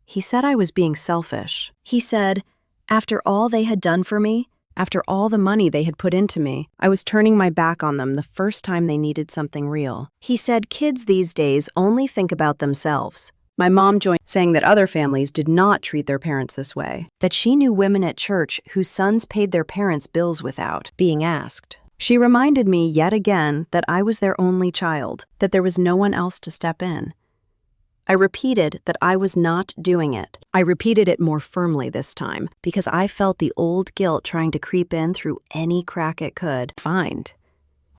He said I was being selfish. He said, after all they had done for me, after all the money they had put into me, I was turning my back on them the first time they needed something real. He said kids these days only think about themselves. My mom joined, saying that other families did not treat their parents this way, that she knew women at church whose sons paid their parents' bills without being asked. She reminded me yet again that I was their only child, that there was no one else to step in. I repeated that I was not doing it. I repeated it more firmly this time because I felt the old guilt trying to creep in through any crack it could find.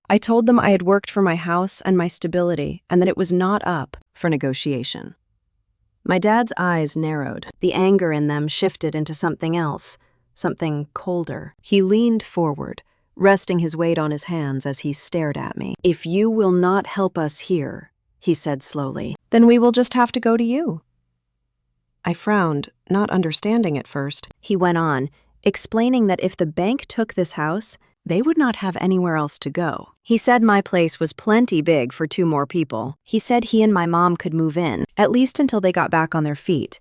I told them I had worked for my house and my stability and that it was not up for negotiation. My dad's eyes narrowed. The anger in them shifted into something else, something colder. He leaned forward, resting his weight on his hands as he stared at me. "If you will not help us here," he said slowly, "then we will just have to go to you." I frowned, not understanding at first. He went on, explaining that if the bank took this house, they would not have anywhere else to go. He said my place was plenty big for 2 more people. He said he and my mom could move in, at least until they got back on their feet,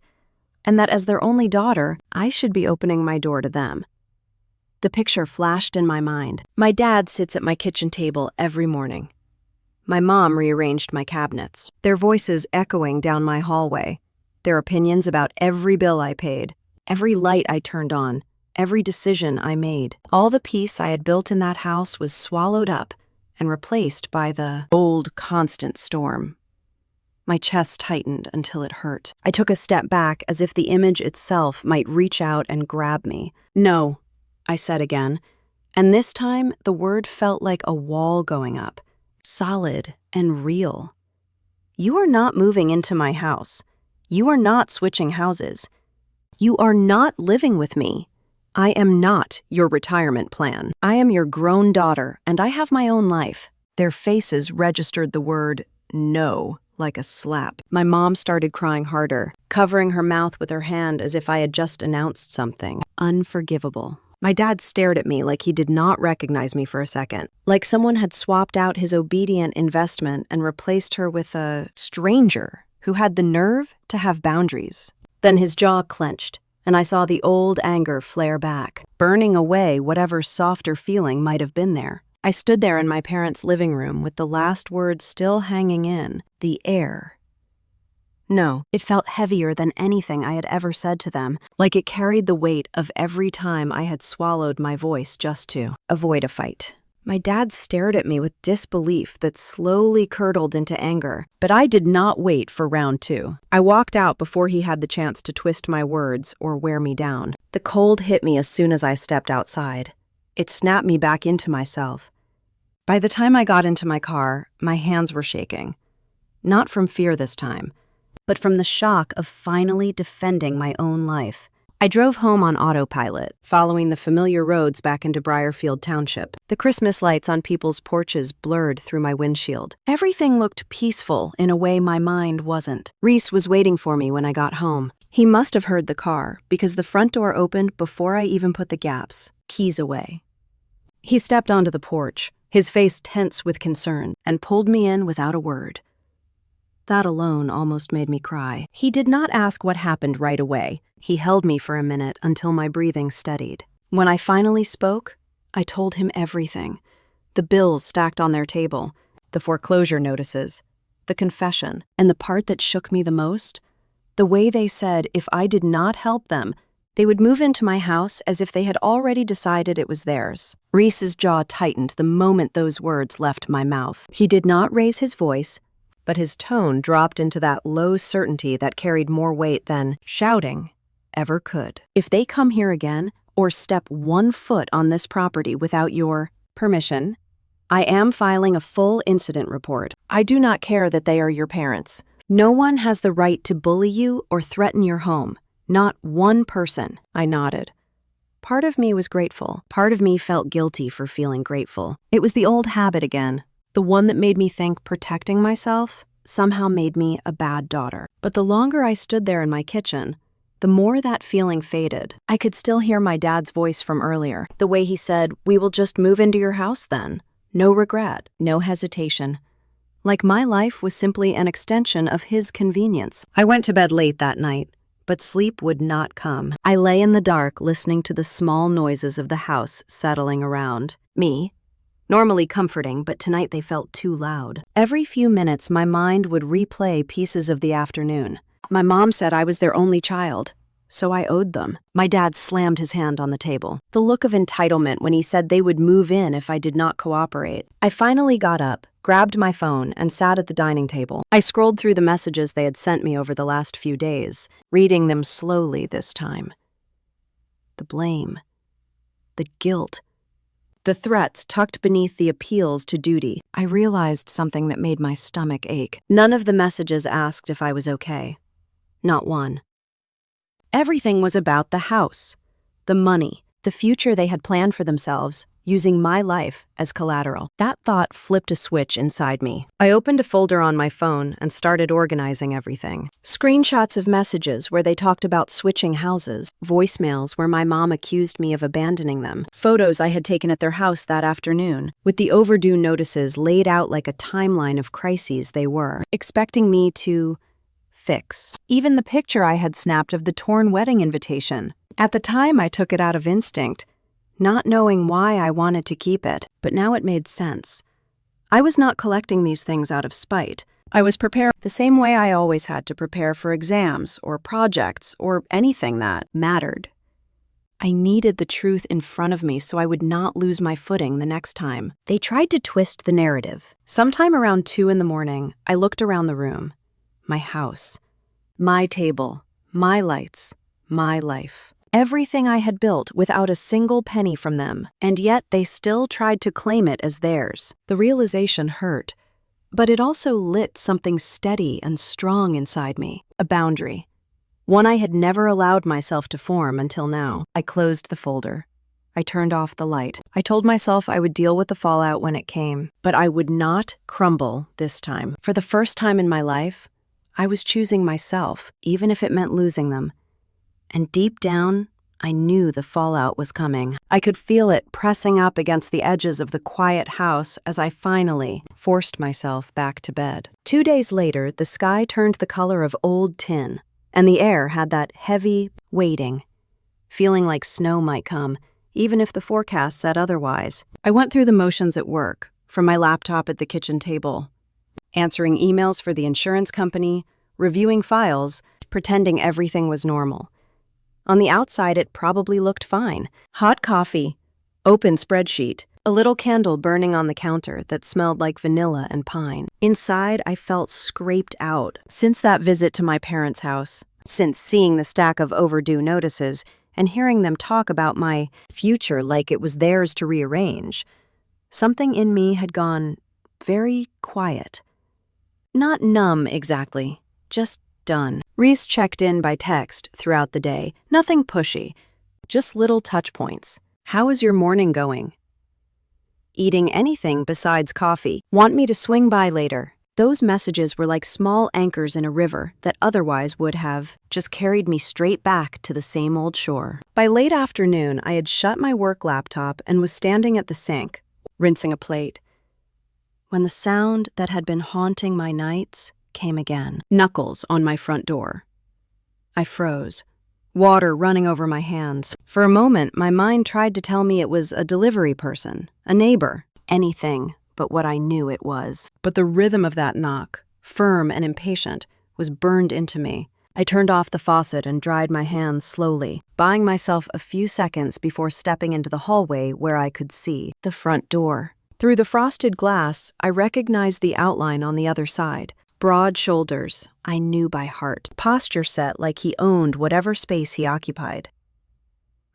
and that as their only daughter, I should be opening my door to them. The picture flashed in my mind. My dad sits at my kitchen table every morning. My mom rearranged my cabinets, their voices echoing down my hallway, their opinions about every bill I paid, every light I turned on, every decision I made. All the peace I had built in that house was swallowed up and replaced by the old, constant storm. My chest tightened until it hurt. I took a step back as if the image itself might reach out and grab me. "No," I said again, and this time the word felt like a wall going up. Solid and real. You are not moving into my house. You are not switching houses. You are not living with me. I am not your retirement plan. I am your grown daughter, and I have my own life. Their faces registered the word no like a slap. My mom started crying harder, covering her mouth with her hand as if I had just announced something unforgivable. My dad stared at me like he did not recognize me for a second, like someone had swapped out his obedient investment and replaced her with a stranger who had the nerve to have boundaries. Then his jaw clenched, and I saw the old anger flare back, burning away whatever softer feeling might have been there. I stood there in my parents' living room with the last words still hanging in the air. No, it felt heavier than anything I had ever said to them, like it carried the weight of every time I had swallowed my voice just to avoid a fight. My dad stared at me with disbelief that slowly curdled into anger, but I did not wait for round two. I walked out before he had the chance to twist my words or wear me down. The cold hit me as soon as I stepped outside. It snapped me back into myself. By the time I got into my car, my hands were shaking. Not from fear this time, but from the shock of finally defending my own life. I drove home on autopilot, following the familiar roads back into Briarfield Township. The Christmas lights on people's porches blurred through my windshield. Everything looked peaceful in a way my mind wasn't. Reese was waiting for me when I got home. He must have heard the car, because the front door opened before I even put the gaps, keys away. He stepped onto the porch, his face tense with concern, and pulled me in without a word. That alone almost made me cry. He did not ask what happened right away. He held me for a minute until my breathing steadied. When I finally spoke, I told him everything. The bills stacked on their table, the foreclosure notices, the confession, and the part that shook me the most, the way they said if I did not help them, they would move into my house as if they had already decided it was theirs. Reese's jaw tightened the moment those words left my mouth. He did not raise his voice, but his tone dropped into that low certainty that carried more weight than shouting ever could. If they come here again, or step 1 foot on this property without your permission, I am filing a full incident report. I do not care that they are your parents. No one has the right to bully you or threaten your home. Not one person. I nodded. Part of me was grateful. Part of me felt guilty for feeling grateful. It was the old habit again, the one that made me think protecting myself somehow made me a bad daughter. But the longer I stood there in my kitchen, the more that feeling faded. I could still hear my dad's voice from earlier, the way he said, "We will just move into your house then." No regret, no hesitation. Like my life was simply an extension of his convenience. I went to bed late that night, but sleep would not come. I lay in the dark listening to the small noises of the house settling around me. Normally comforting, but tonight they felt too loud. Every few minutes, my mind would replay pieces of the afternoon. My mom said I was their only child, so I owed them. My dad slammed his hand on the table. The look of entitlement when he said they would move in if I did not cooperate. I finally got up, grabbed my phone, and sat at the dining table. I scrolled through the messages they had sent me over the last few days, reading them slowly this time. The blame, the guilt, the threats tucked beneath the appeals to duty. I realized something that made my stomach ache. None of the messages asked if I was okay. Not one. Everything was about the house, the money, the future they had planned for themselves, using my life as collateral. That thought flipped a switch inside me. I opened a folder on my phone and started organizing everything. Screenshots of messages where they talked about switching houses, voicemails where my mom accused me of abandoning them, photos I had taken at their house that afternoon, with the overdue notices laid out like a timeline of crises they were, expecting me to fix. Even the picture I had snapped of the torn wedding invitation. At the time, I took it out of instinct, not knowing why I wanted to keep it, but now it made sense. I was not collecting these things out of spite. I was preparing the same way I always had to prepare for exams or projects or anything that mattered. I needed the truth in front of me so I would not lose my footing the next time. They tried to twist the narrative. Sometime around 2 a.m, I looked around the room. My house, my table, my lights, my life. Everything I had built without a single penny from them, and yet they still tried to claim it as theirs. The realization hurt, but it also lit something steady and strong inside me, a boundary, one I had never allowed myself to form until now. I closed the folder. I turned off the light. I told myself I would deal with the fallout when it came, but I would not crumble this time. For the first time in my life, I was choosing myself, even if it meant losing them. And deep down, I knew the fallout was coming. I could feel it pressing up against the edges of the quiet house as I finally forced myself back to bed. 2 days later, the sky turned the color of old tin, and the air had that heavy waiting, feeling like snow might come, even if the forecast said otherwise. I went through the motions at work, from my laptop at the kitchen table, answering emails for the insurance company, reviewing files, pretending everything was normal. On the outside, it probably looked fine. Hot coffee, open spreadsheet, a little candle burning on the counter that smelled like vanilla and pine. Inside, I felt scraped out. Since that visit to my parents' house, since seeing the stack of overdue notices and hearing them talk about my future like it was theirs to rearrange, something in me had gone very quiet. Not numb exactly, just done. Reese checked in by text throughout the day. Nothing pushy, just little touch points. How is your morning going? Eating anything besides coffee? Want me to swing by later? Those messages were like small anchors in a river that otherwise would have just carried me straight back to the same old shore. By late afternoon, I had shut my work laptop and was standing at the sink, rinsing a plate, when the sound that had been haunting my nights came again. Knuckles on my front door. I froze, water running over my hands. For a moment, my mind tried to tell me it was a delivery person, a neighbor, anything but what I knew it was. But the rhythm of that knock, firm and impatient, was burned into me. I turned off the faucet and dried my hands slowly, buying myself a few seconds before stepping into the hallway where I could see the front door. Through the frosted glass, I recognized the outline on the other side. Broad shoulders, I knew by heart. Posture set like he owned whatever space he occupied.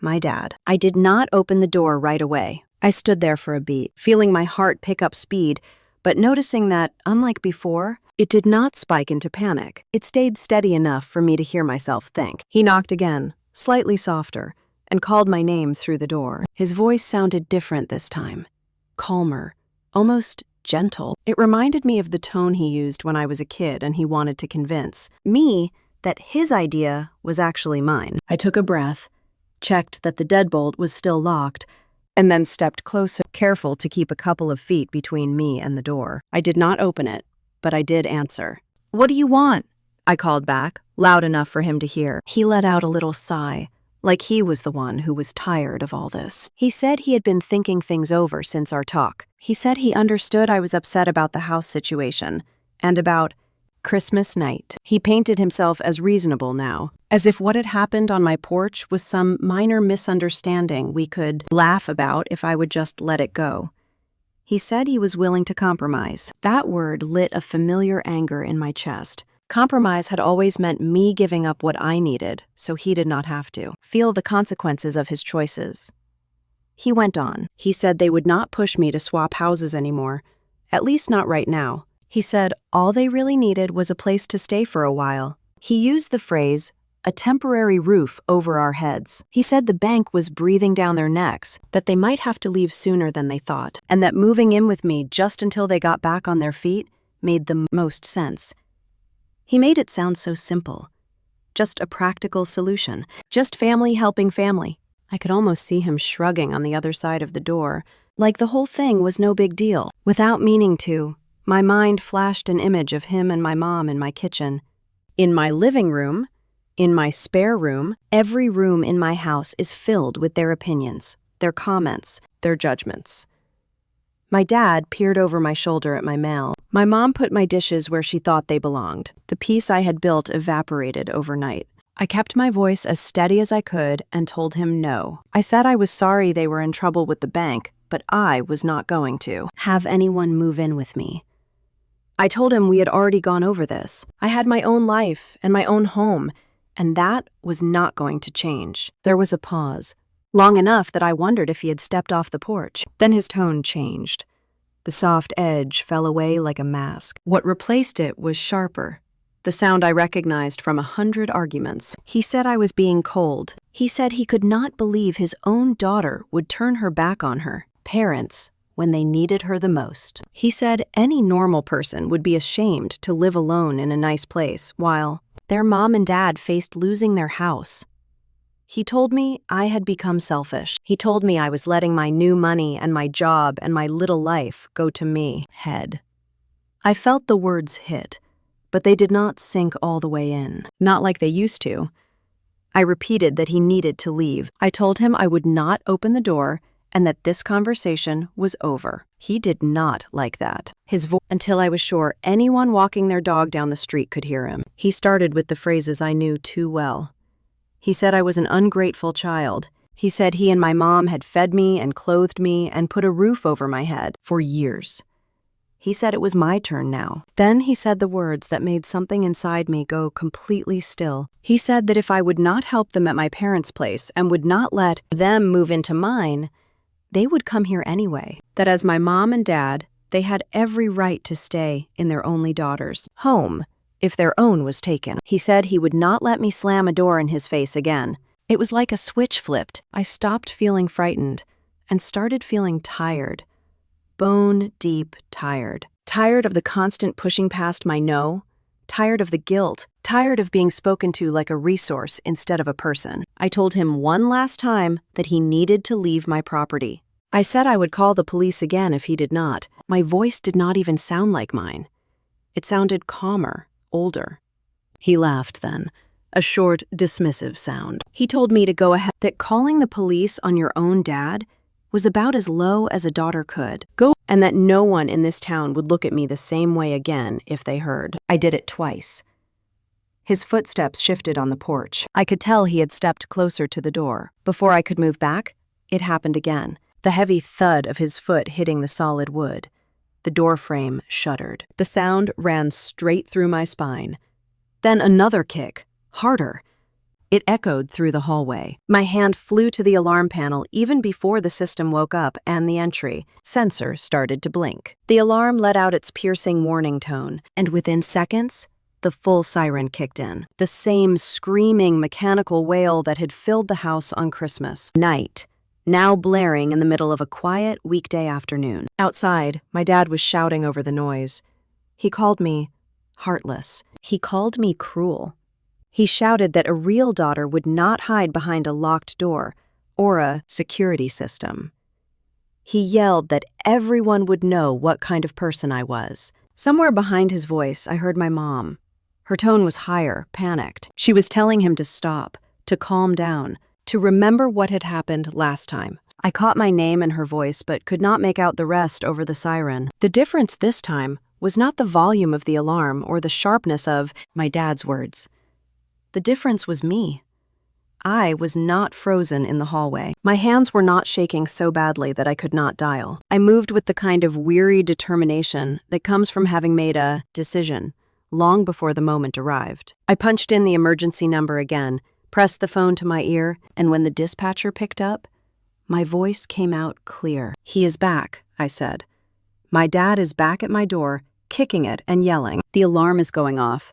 My dad. I did not open the door right away. I stood there for a beat, feeling my heart pick up speed, but noticing that, unlike before, it did not spike into panic. It stayed steady enough for me to hear myself think. He knocked again, slightly softer, and called my name through the door. His voice sounded different this time. Calmer, almost gentle. It reminded me of the tone he used when I was a kid and he wanted to convince me that his idea was actually mine. I took a breath, checked that the deadbolt was still locked, and then stepped closer, careful to keep a couple of feet between me and the door. I did not open it, but I did answer. "What do you want?" I called back, loud enough for him to hear. He let out a little sigh, like he was the one who was tired of all this. He said he had been thinking things over since our talk. He said he understood I was upset about the house situation and about Christmas night. He painted himself as reasonable now, as if what had happened on my porch was some minor misunderstanding we could laugh about if I would just let it go. He said he was willing to compromise. That word lit a familiar anger in my chest. Compromise had always meant me giving up what I needed, so he did not have to feel the consequences of his choices. He went on. He said they would not push me to swap houses anymore, at least not right now. He said all they really needed was a place to stay for a while. He used the phrase, a temporary roof over our heads. He said the bank was breathing down their necks, that they might have to leave sooner than they thought, and that moving in with me just until they got back on their feet made the most sense. He made it sound so simple. Just a practical solution. Just family helping family. I could almost see him shrugging on the other side of the door, like the whole thing was no big deal. Without meaning to, my mind flashed an image of him and my mom in my kitchen. In my living room, in my spare room, every room in my house is filled with their opinions, their comments, their judgments. My dad peered over my shoulder at my mail. My mom put my dishes where she thought they belonged. The peace I had built evaporated overnight. I kept my voice as steady as I could and told him no. I said I was sorry they were in trouble with the bank, but I was not going to have anyone move in with me. I told him we had already gone over this. I had my own life and my own home, and that was not going to change. There was a pause, long enough that I wondered if he had stepped off the porch. Then his tone changed. The soft edge fell away like a mask. What replaced it was sharper, the sound I recognized from 100 arguments. He said I was being cold. He said he could not believe his own daughter would turn her back on her parents when they needed her the most. He said any normal person would be ashamed to live alone in a nice place while their mom and dad faced losing their house. He told me I had become selfish. He told me I was letting my new money and my job and my little life go to me. Head. I felt the words hit, but they did not sink all the way in. Not like they used to. I repeated that he needed to leave. I told him I would not open the door and that this conversation was over. He did not like that. His voice, until I was sure anyone walking their dog down the street could hear him. He started with the phrases I knew too well. He said I was an ungrateful child. He said he and my mom had fed me and clothed me and put a roof over my head for years. He said it was my turn now. Then he said the words that made something inside me go completely still. He said that if I would not help them at my parents' place and would not let them move into mine, they would come here anyway. That as my mom and dad, they had every right to stay in their only daughter's home if their own was taken. He said he would not let me slam a door in his face again. It was like a switch flipped. I stopped feeling frightened and started feeling tired. Bone deep tired. Tired of the constant pushing past my no. Tired of the guilt. Tired of being spoken to like a resource instead of a person. I told him one last time that he needed to leave my property. I said I would call the police again if he did not. My voice did not even sound like mine. It sounded calmer, older. He laughed then, a short, dismissive sound. He told me to go ahead, that calling the police on your own dad was about as low as a daughter could. Go, and that no one in this town would look at me the same way again if they heard. I did it twice. His footsteps shifted on the porch. I could tell he had stepped closer to the door. Before I could move back, it happened again. The heavy thud of his foot hitting the solid wood. The door frame shuddered. The sound ran straight through my spine. Then another kick, harder. It echoed through the hallway. My hand flew to the alarm panel even before the system woke up and the entry sensor started to blink. The alarm let out its piercing warning tone, and within seconds, the full siren kicked in. The same screaming mechanical wail that had filled the house on Christmas night, now blaring in the middle of a quiet weekday afternoon. Outside, my dad was shouting over the noise. He called me heartless. He called me cruel. He shouted that a real daughter would not hide behind a locked door or a security system. He yelled that everyone would know what kind of person I was. Somewhere behind his voice, I heard my mom. Her tone was higher, panicked. She was telling him to stop, to calm down, to remember what had happened last time. I caught my name in her voice but could not make out the rest over the siren. The difference this time was not the volume of the alarm or the sharpness of my dad's words. The difference was me. I was not frozen in the hallway. My hands were not shaking so badly that I could not dial. I moved with the kind of weary determination that comes from having made a decision long before the moment arrived. I punched in the emergency number again, pressed the phone to my ear, and when the dispatcher picked up, my voice came out clear. "He is back," I said. "My dad is back at my door, kicking it and yelling. The alarm is going off."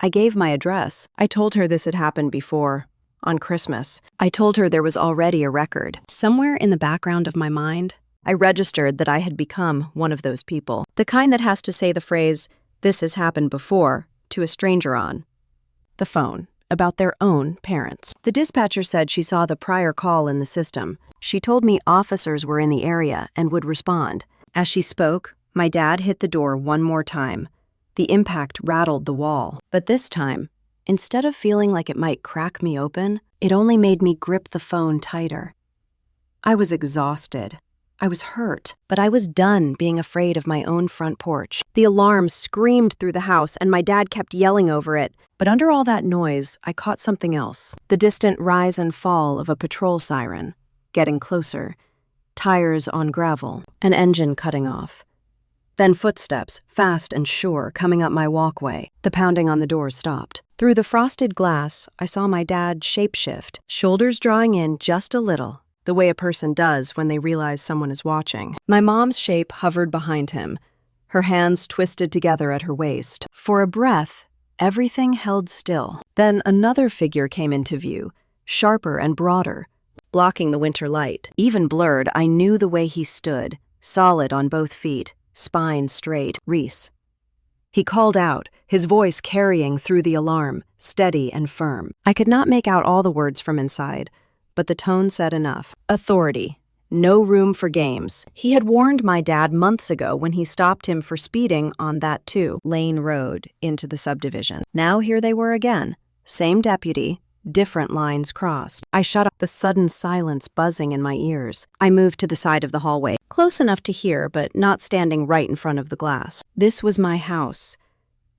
I gave my address. I told her this had happened before, on Christmas. I told her there was already a record. Somewhere in the background of my mind, I registered that I had become one of those people. The kind that has to say the phrase, "This has happened before," to a stranger on the phone, about their own parents. The dispatcher said she saw the prior call in the system. She told me officers were in the area and would respond. As she spoke, my dad hit the door one more time. The impact rattled the wall. But this time, instead of feeling like it might crack me open, it only made me grip the phone tighter. I was exhausted. I was hurt, but I was done being afraid of my own front porch. The alarm screamed through the house, and my dad kept yelling over it. But under all that noise, I caught something else. The distant rise and fall of a patrol siren, getting closer. Tires on gravel, an engine cutting off. Then footsteps, fast and sure, coming up my walkway. The pounding on the door stopped. Through the frosted glass, I saw my dad shapeshift, shoulders drawing in just a little, the way a person does when they realize someone is watching. My mom's shape hovered behind him, her hands twisted together at her waist. For a breath, everything held still. Then another figure came into view, sharper and broader, blocking the winter light. Even blurred, I knew the way he stood, solid on both feet, spine straight. Reese. He called out, his voice carrying through the alarm, steady and firm. I could not make out all the words from inside, but the tone said enough. Authority. No room for games. He had warned my dad months ago when he stopped him for speeding on that 2-lane road into the subdivision. Now here they were again. Same deputy, different lines crossed. I shut off the sudden silence buzzing in my ears. I moved to the side of the hallway, close enough to hear, but not standing right in front of the glass. This was my house.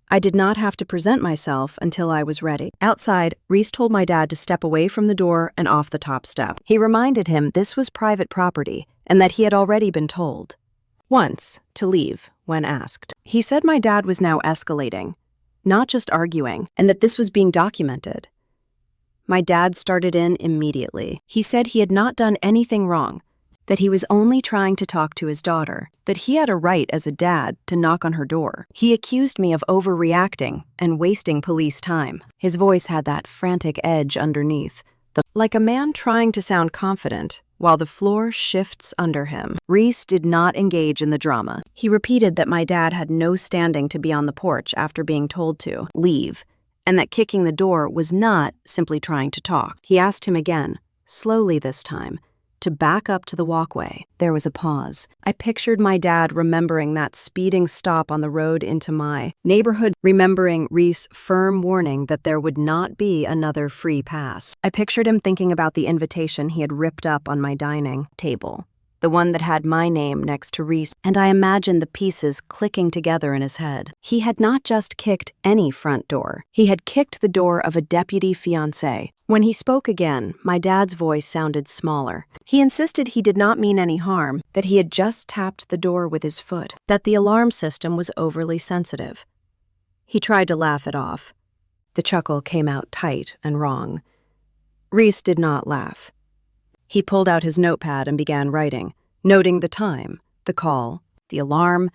I did not have to present myself until I was ready. Outside, Reese told my dad to step away from the door and off the top step. He reminded him this was private property and that he had already been told once to leave when asked. He said my dad was now escalating, not just arguing, and that this was being documented. My dad started in immediately. He said he had not done anything wrong, that he was only trying to talk to his daughter, that he had a right as a dad to knock on her door. He accused me of overreacting and wasting police time. His voice had that frantic edge underneath, like a man trying to sound confident while the floor shifts under him. Reese did not engage in the drama. He repeated that my dad had no standing to be on the porch after being told to leave, and that kicking the door was not simply trying to talk. He asked him again, slowly this time, to back up to the walkway. There was a pause. I pictured my dad remembering that speeding stop on the road into my neighborhood, remembering Reese's firm warning that there would not be another free pass. I pictured him thinking about the invitation he had ripped up on my dining table, the one that had my name next to Reese, and I imagined the pieces clicking together in his head. He had not just kicked any front door. He had kicked the door of a deputy fiancé. When he spoke again, my dad's voice sounded smaller. He insisted he did not mean any harm, that he had just tapped the door with his foot, that the alarm system was overly sensitive. He tried to laugh it off. The chuckle came out tight and wrong. Reese did not laugh. He pulled out his notepad and began writing, noting the time, the call, the alarm,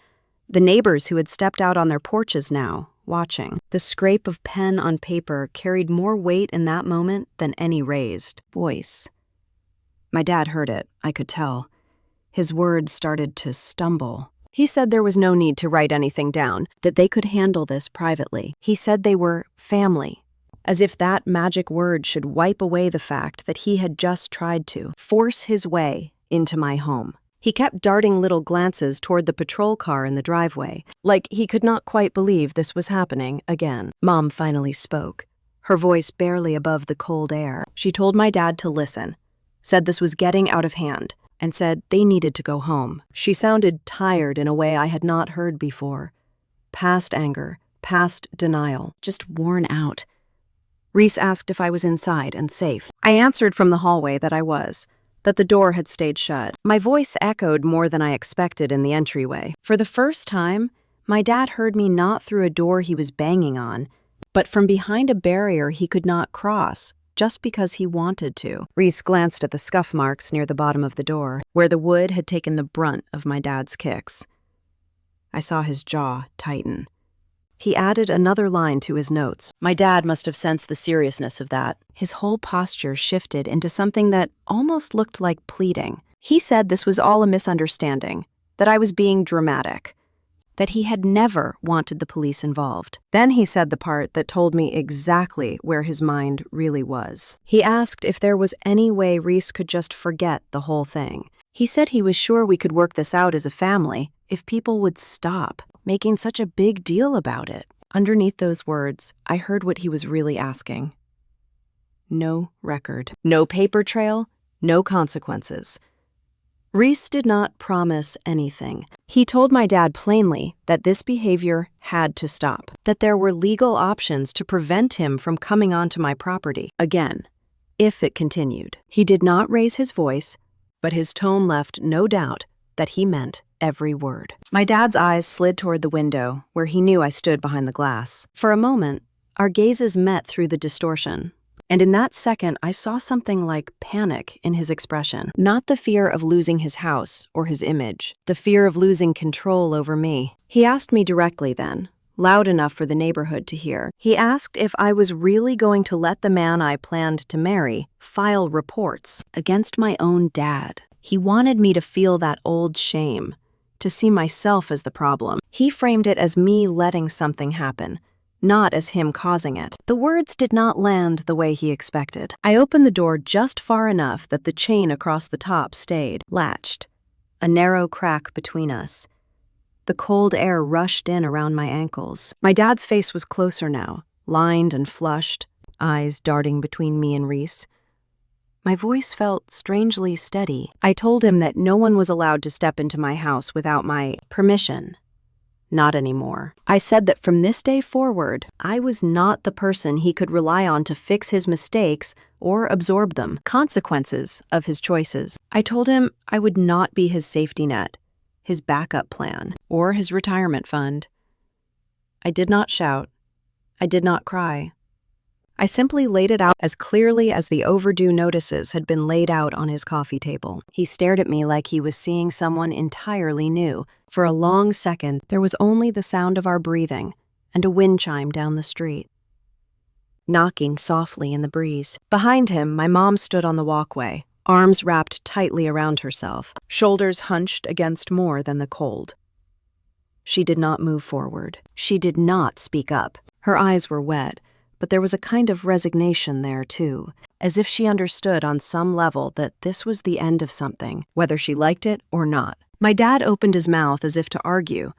the neighbors who had stepped out on their porches now, watching. The scrape of pen on paper carried more weight in that moment than any raised voice. My dad heard it, I could tell. His words started to stumble. He said there was no need to write anything down, that they could handle this privately. He said they were family, as if that magic word should wipe away the fact that he had just tried to force his way into my home. He kept darting little glances toward the patrol car in the driveway, like he could not quite believe this was happening again. Mom finally spoke, her voice barely above the cold air. She told my dad to listen, said this was getting out of hand, and said they needed to go home. She sounded tired in a way I had not heard before. Past anger, past denial, just worn out. Reese asked if I was inside and safe. I answered from the hallway that I was, that the door had stayed shut. My voice echoed more than I expected in the entryway. For the first time, my dad heard me not through a door he was banging on, but from behind a barrier he could not cross, just because he wanted to. Reese glanced at the scuff marks near the bottom of the door, where the wood had taken the brunt of my dad's kicks. I saw his jaw tighten. He added another line to his notes. My dad must have sensed the seriousness of that. His whole posture shifted into something that almost looked like pleading. He said this was all a misunderstanding, that I was being dramatic, that he had never wanted the police involved. Then he said the part that told me exactly where his mind really was. He asked if there was any way Reese could just forget the whole thing. He said he was sure we could work this out as a family if people would stop making such a big deal about it. Underneath those words, I heard what he was really asking. No record, no paper trail, no consequences. Reese did not promise anything. He told my dad plainly that this behavior had to stop, that there were legal options to prevent him from coming onto my property again, if it continued. He did not raise his voice, but his tone left no doubt that he meant every word. My dad's eyes slid toward the window, where he knew I stood behind the glass. For a moment, our gazes met through the distortion, and in that second, I saw something like panic in his expression. Not the fear of losing his house or his image, the fear of losing control over me. He asked me directly then, loud enough for the neighborhood to hear. He asked if I was really going to let the man I planned to marry file reports against my own dad. He wanted me to feel that old shame, to see myself as the problem. He framed it as me letting something happen, not as him causing it. The words did not land the way he expected. I opened the door just far enough that the chain across the top stayed, latched, a narrow crack between us. The cold air rushed in around my ankles. My dad's face was closer now, lined and flushed, eyes darting between me and Reese. My voice felt strangely steady. I told him that no one was allowed to step into my house without my permission. Not anymore. I said that from this day forward, I was not the person he could rely on to fix his mistakes or absorb them, consequences of his choices. I told him I would not be his safety net, his backup plan, or his retirement fund. I did not shout. I did not cry. I simply laid it out as clearly as the overdue notices had been laid out on his coffee table. He stared at me like he was seeing someone entirely new. For a long second, there was only the sound of our breathing and a wind chime down the street, knocking softly in the breeze. Behind him, my mom stood on the walkway, arms wrapped tightly around herself, shoulders hunched against more than the cold. She did not move forward. She did not speak up. Her eyes were wet, but there was a kind of resignation there, too, as if she understood on some level that this was the end of something, whether she liked it or not. My dad opened his mouth as if to argue,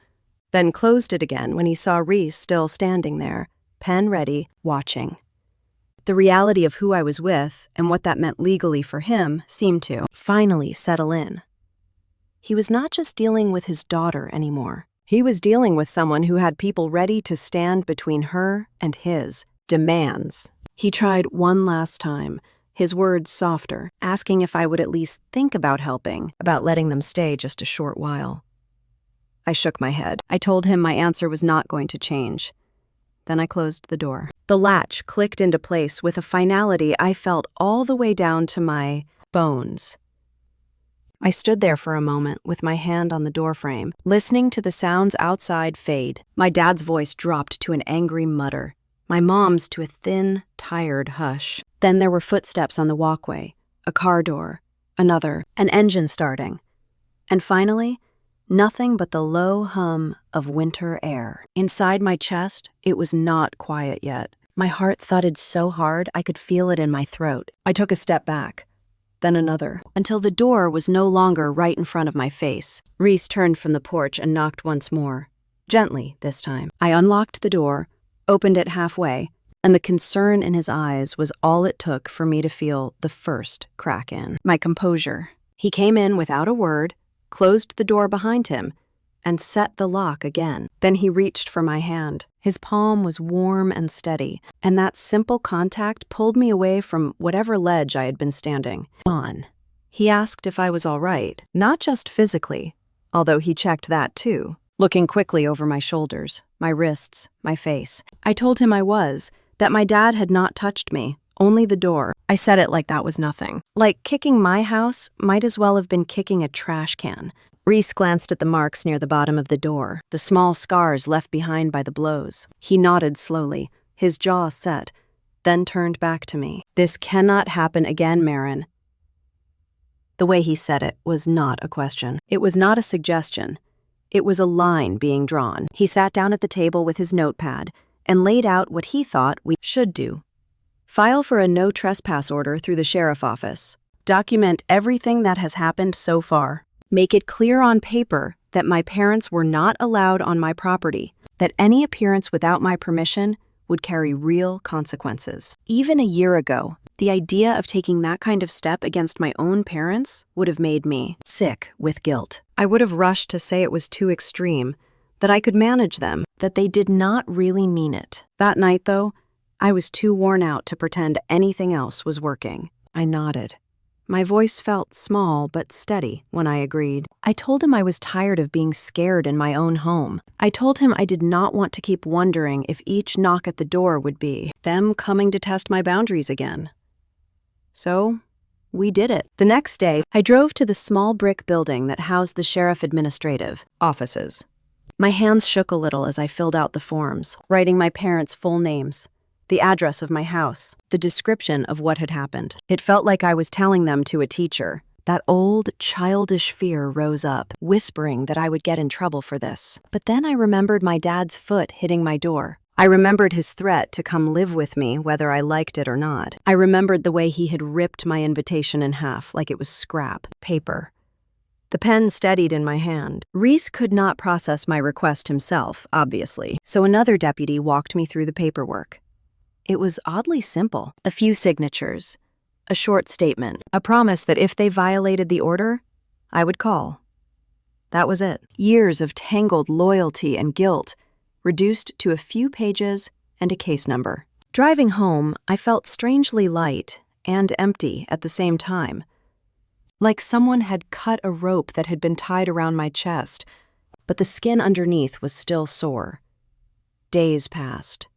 then closed it again when he saw Reese still standing there, pen ready, watching. The reality of who I was with and what that meant legally for him seemed to finally settle in. He was not just dealing with his daughter anymore. He was dealing with someone who had people ready to stand between her and his demands. He tried one last time, his words softer, asking if I would at least think about helping, about letting them stay just a short while. I shook my head. I told him my answer was not going to change. Then I closed the door. The latch clicked into place with a finality I felt all the way down to my bones. I stood there for a moment with my hand on the doorframe, listening to the sounds outside fade. My dad's voice dropped to an angry mutter, my mom's to a thin, tired hush. Then there were footsteps on the walkway, a car door, another, an engine starting. And finally, nothing but the low hum of winter air. Inside my chest, it was not quiet yet. My heart thudded so hard I could feel it in my throat. I took a step back, then another, until the door was no longer right in front of my face. Reese turned from the porch and knocked once more, gently this time. I unlocked the door, opened it halfway, and the concern in his eyes was all it took for me to feel the first crack in my composure. He came in without a word, closed the door behind him, and set the lock again. Then he reached for my hand. His palm was warm and steady, and that simple contact pulled me away from whatever ledge I had been standing on. He asked if I was all right, not just physically, although he checked that too, looking quickly over my shoulders, my wrists, my face. I told him I was, that my dad had not touched me, only the door. I said it like that was nothing. Like kicking my house might as well have been kicking a trash can. Reese glanced at the marks near the bottom of the door, the small scars left behind by the blows. He nodded slowly, his jaw set, then turned back to me. "This cannot happen again, Marin." The way he said it was not a question. It was not a suggestion. It was a line being drawn. He sat down at the table with his notepad and laid out what he thought we should do. File for a no trespass order through the sheriff office. Document everything that has happened so far. Make it clear on paper that my parents were not allowed on my property, that any appearance without my permission would carry real consequences. Even a year ago, the idea of taking that kind of step against my own parents would have made me sick with guilt. I would have rushed to say it was too extreme, that I could manage them, that they did not really mean it. That night, though, I was too worn out to pretend anything else was working. I nodded. My voice felt small but steady when I agreed. I told him I was tired of being scared in my own home. I told him I did not want to keep wondering if each knock at the door would be them coming to test my boundaries again. So, we did it. The next day, I drove to the small brick building that housed the sheriff administrative offices. My hands shook a little as I filled out the forms, writing my parents' full names, the address of my house, the description of what had happened. It felt like I was telling them to a teacher. That old, childish fear rose up, whispering that I would get in trouble for this. But then I remembered my dad's foot hitting my door. I remembered his threat to come live with me whether I liked it or not. I remembered the way he had ripped my invitation in half like it was scrap paper. The pen steadied in my hand. Reese could not process my request himself, obviously, so another deputy walked me through the paperwork. It was oddly simple. A few signatures, a short statement, a promise that if they violated the order, I would call. That was it. Years of tangled loyalty and guilt, reduced to a few pages and a case number. Driving home, I felt strangely light and empty at the same time. Like someone had cut a rope that had been tied around my chest, but the skin underneath was still sore. Days passed,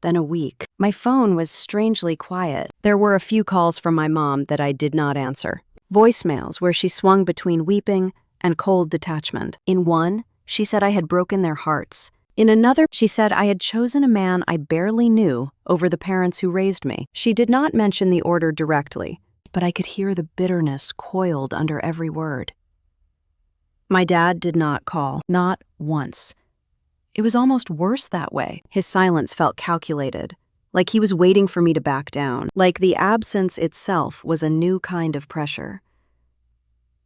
then a week. My phone was strangely quiet. There were a few calls from my mom that I did not answer. Voicemails where she swung between weeping and cold detachment. In one, she said I had broken their hearts. In another, she said I had chosen a man I barely knew over the parents who raised me. She did not mention the order directly, but I could hear the bitterness coiled under every word. My dad did not call, not once. It was almost worse that way. His silence felt calculated, like he was waiting for me to back down, like the absence itself was a new kind of pressure.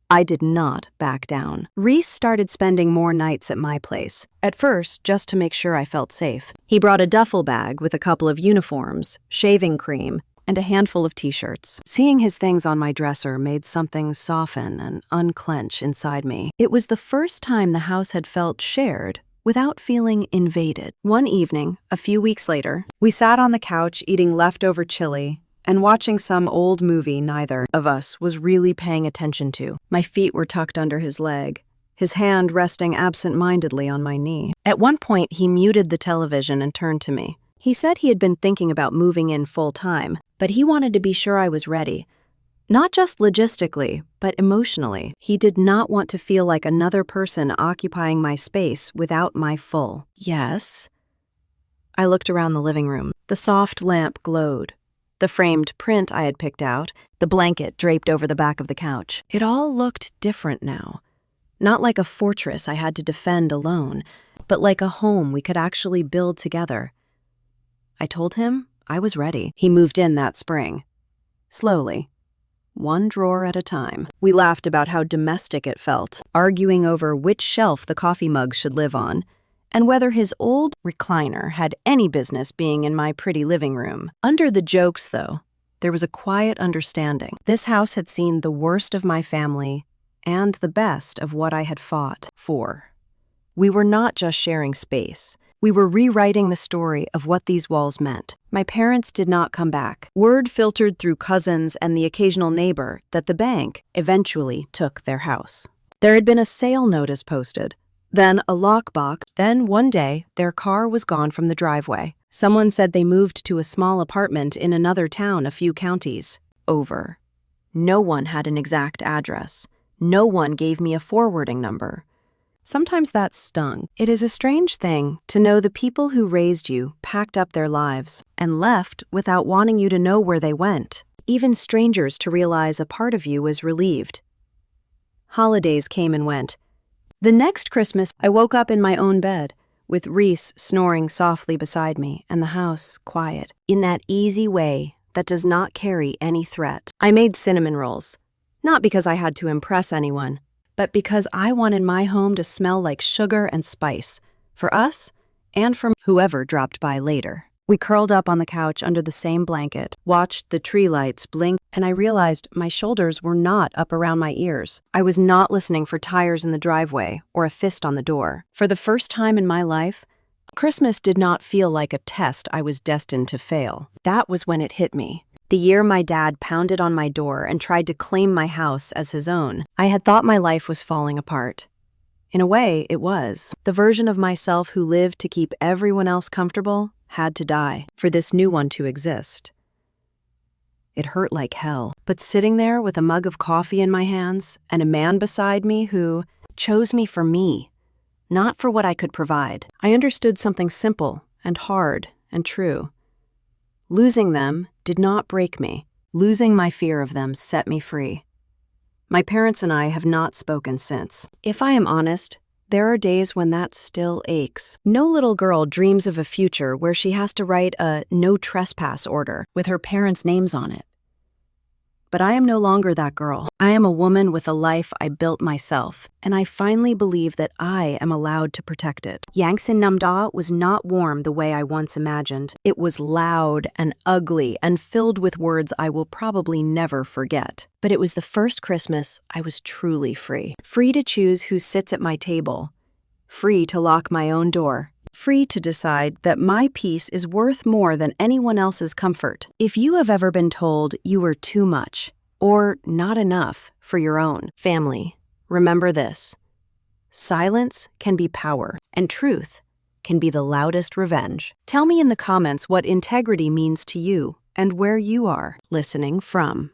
I did not back down. Reese started spending more nights at my place, at first just to make sure I felt safe. He brought a duffel bag with a couple of uniforms, shaving cream, and a handful of t-shirts. Seeing his things on my dresser made something soften and unclench inside me. It was the first time the house had felt shared without feeling invaded. One evening, a few weeks later, we sat on the couch eating leftover chili and watching some old movie neither of us was really paying attention to. My feet were tucked under his leg, his hand resting absent-mindedly on my knee. At one point, he muted the television and turned to me. He said he had been thinking about moving in full-time, but he wanted to be sure I was ready. Not just logistically, but emotionally. He did not want to feel like another person occupying my space without my full yes. I looked around the living room. The soft lamp glowed. The framed print I had picked out, the blanket draped over the back of the couch. It all looked different now. Not like a fortress I had to defend alone, but like a home we could actually build together. I told him I was ready. He moved in that spring. Slowly. One drawer at a time. We laughed about how domestic it felt, arguing over which shelf the coffee mugs should live on, and whether his old recliner had any business being in my pretty living room. Under the jokes, though, there was a quiet understanding. This house had seen the worst of my family and the best of what I had fought for. We were not just sharing space. We were rewriting the story of what these walls meant. My parents did not come back. Word filtered through cousins and the occasional neighbor that the bank eventually took their house. There had been a sale notice posted, then a lockbox, then one day their car was gone from the driveway. Someone said they moved to a small apartment in another town a few counties over. No one had an exact address. No one gave me a forwarding number. Sometimes that stung. It is a strange thing to know the people who raised you packed up their lives and left without wanting you to know where they went. Even strangers to realize a part of you was relieved. Holidays came and went. The next Christmas, I woke up in my own bed, with Reese snoring softly beside me and the house quiet, in that easy way that does not carry any threat. I made cinnamon rolls, not because I had to impress anyone, but because I wanted my home to smell like sugar and spice, for us and for whoever dropped by later. We curled up on the couch under the same blanket, watched the tree lights blink, and I realized my shoulders were not up around my ears. I was not listening for tires in the driveway or a fist on the door. For the first time in my life, Christmas did not feel like a test I was destined to fail. That was when it hit me. The year my dad pounded on my door and tried to claim my house as his own. I had thought my life was falling apart. In a way, it was. The version of myself who lived to keep everyone else comfortable had to die for this new one to exist. It hurt like hell, but sitting there with a mug of coffee in my hands and a man beside me who chose me for me, not for what I could provide, I understood something simple and hard and true. Losing them did not break me. Losing my fear of them set me free. My parents and I have not spoken since. If I am honest, there are days when that still aches. No little girl dreams of a future where she has to write a no trespass order with her parents' names on it. But I am no longer that girl. I am a woman with a life I built myself, and I finally believe that I am allowed to protect it. Yangsan Namda was not warm the way I once imagined. It was loud and ugly and filled with words I will probably never forget. But it was the first Christmas I was truly free. Free to choose who sits at my table. Free to lock my own door. Free to decide that my peace is worth more than anyone else's comfort. If you have ever been told you were too much or not enough for your own family, remember this. Silence can be power, and truth can be the loudest revenge. Tell me in the comments what integrity means to you and where you are listening from.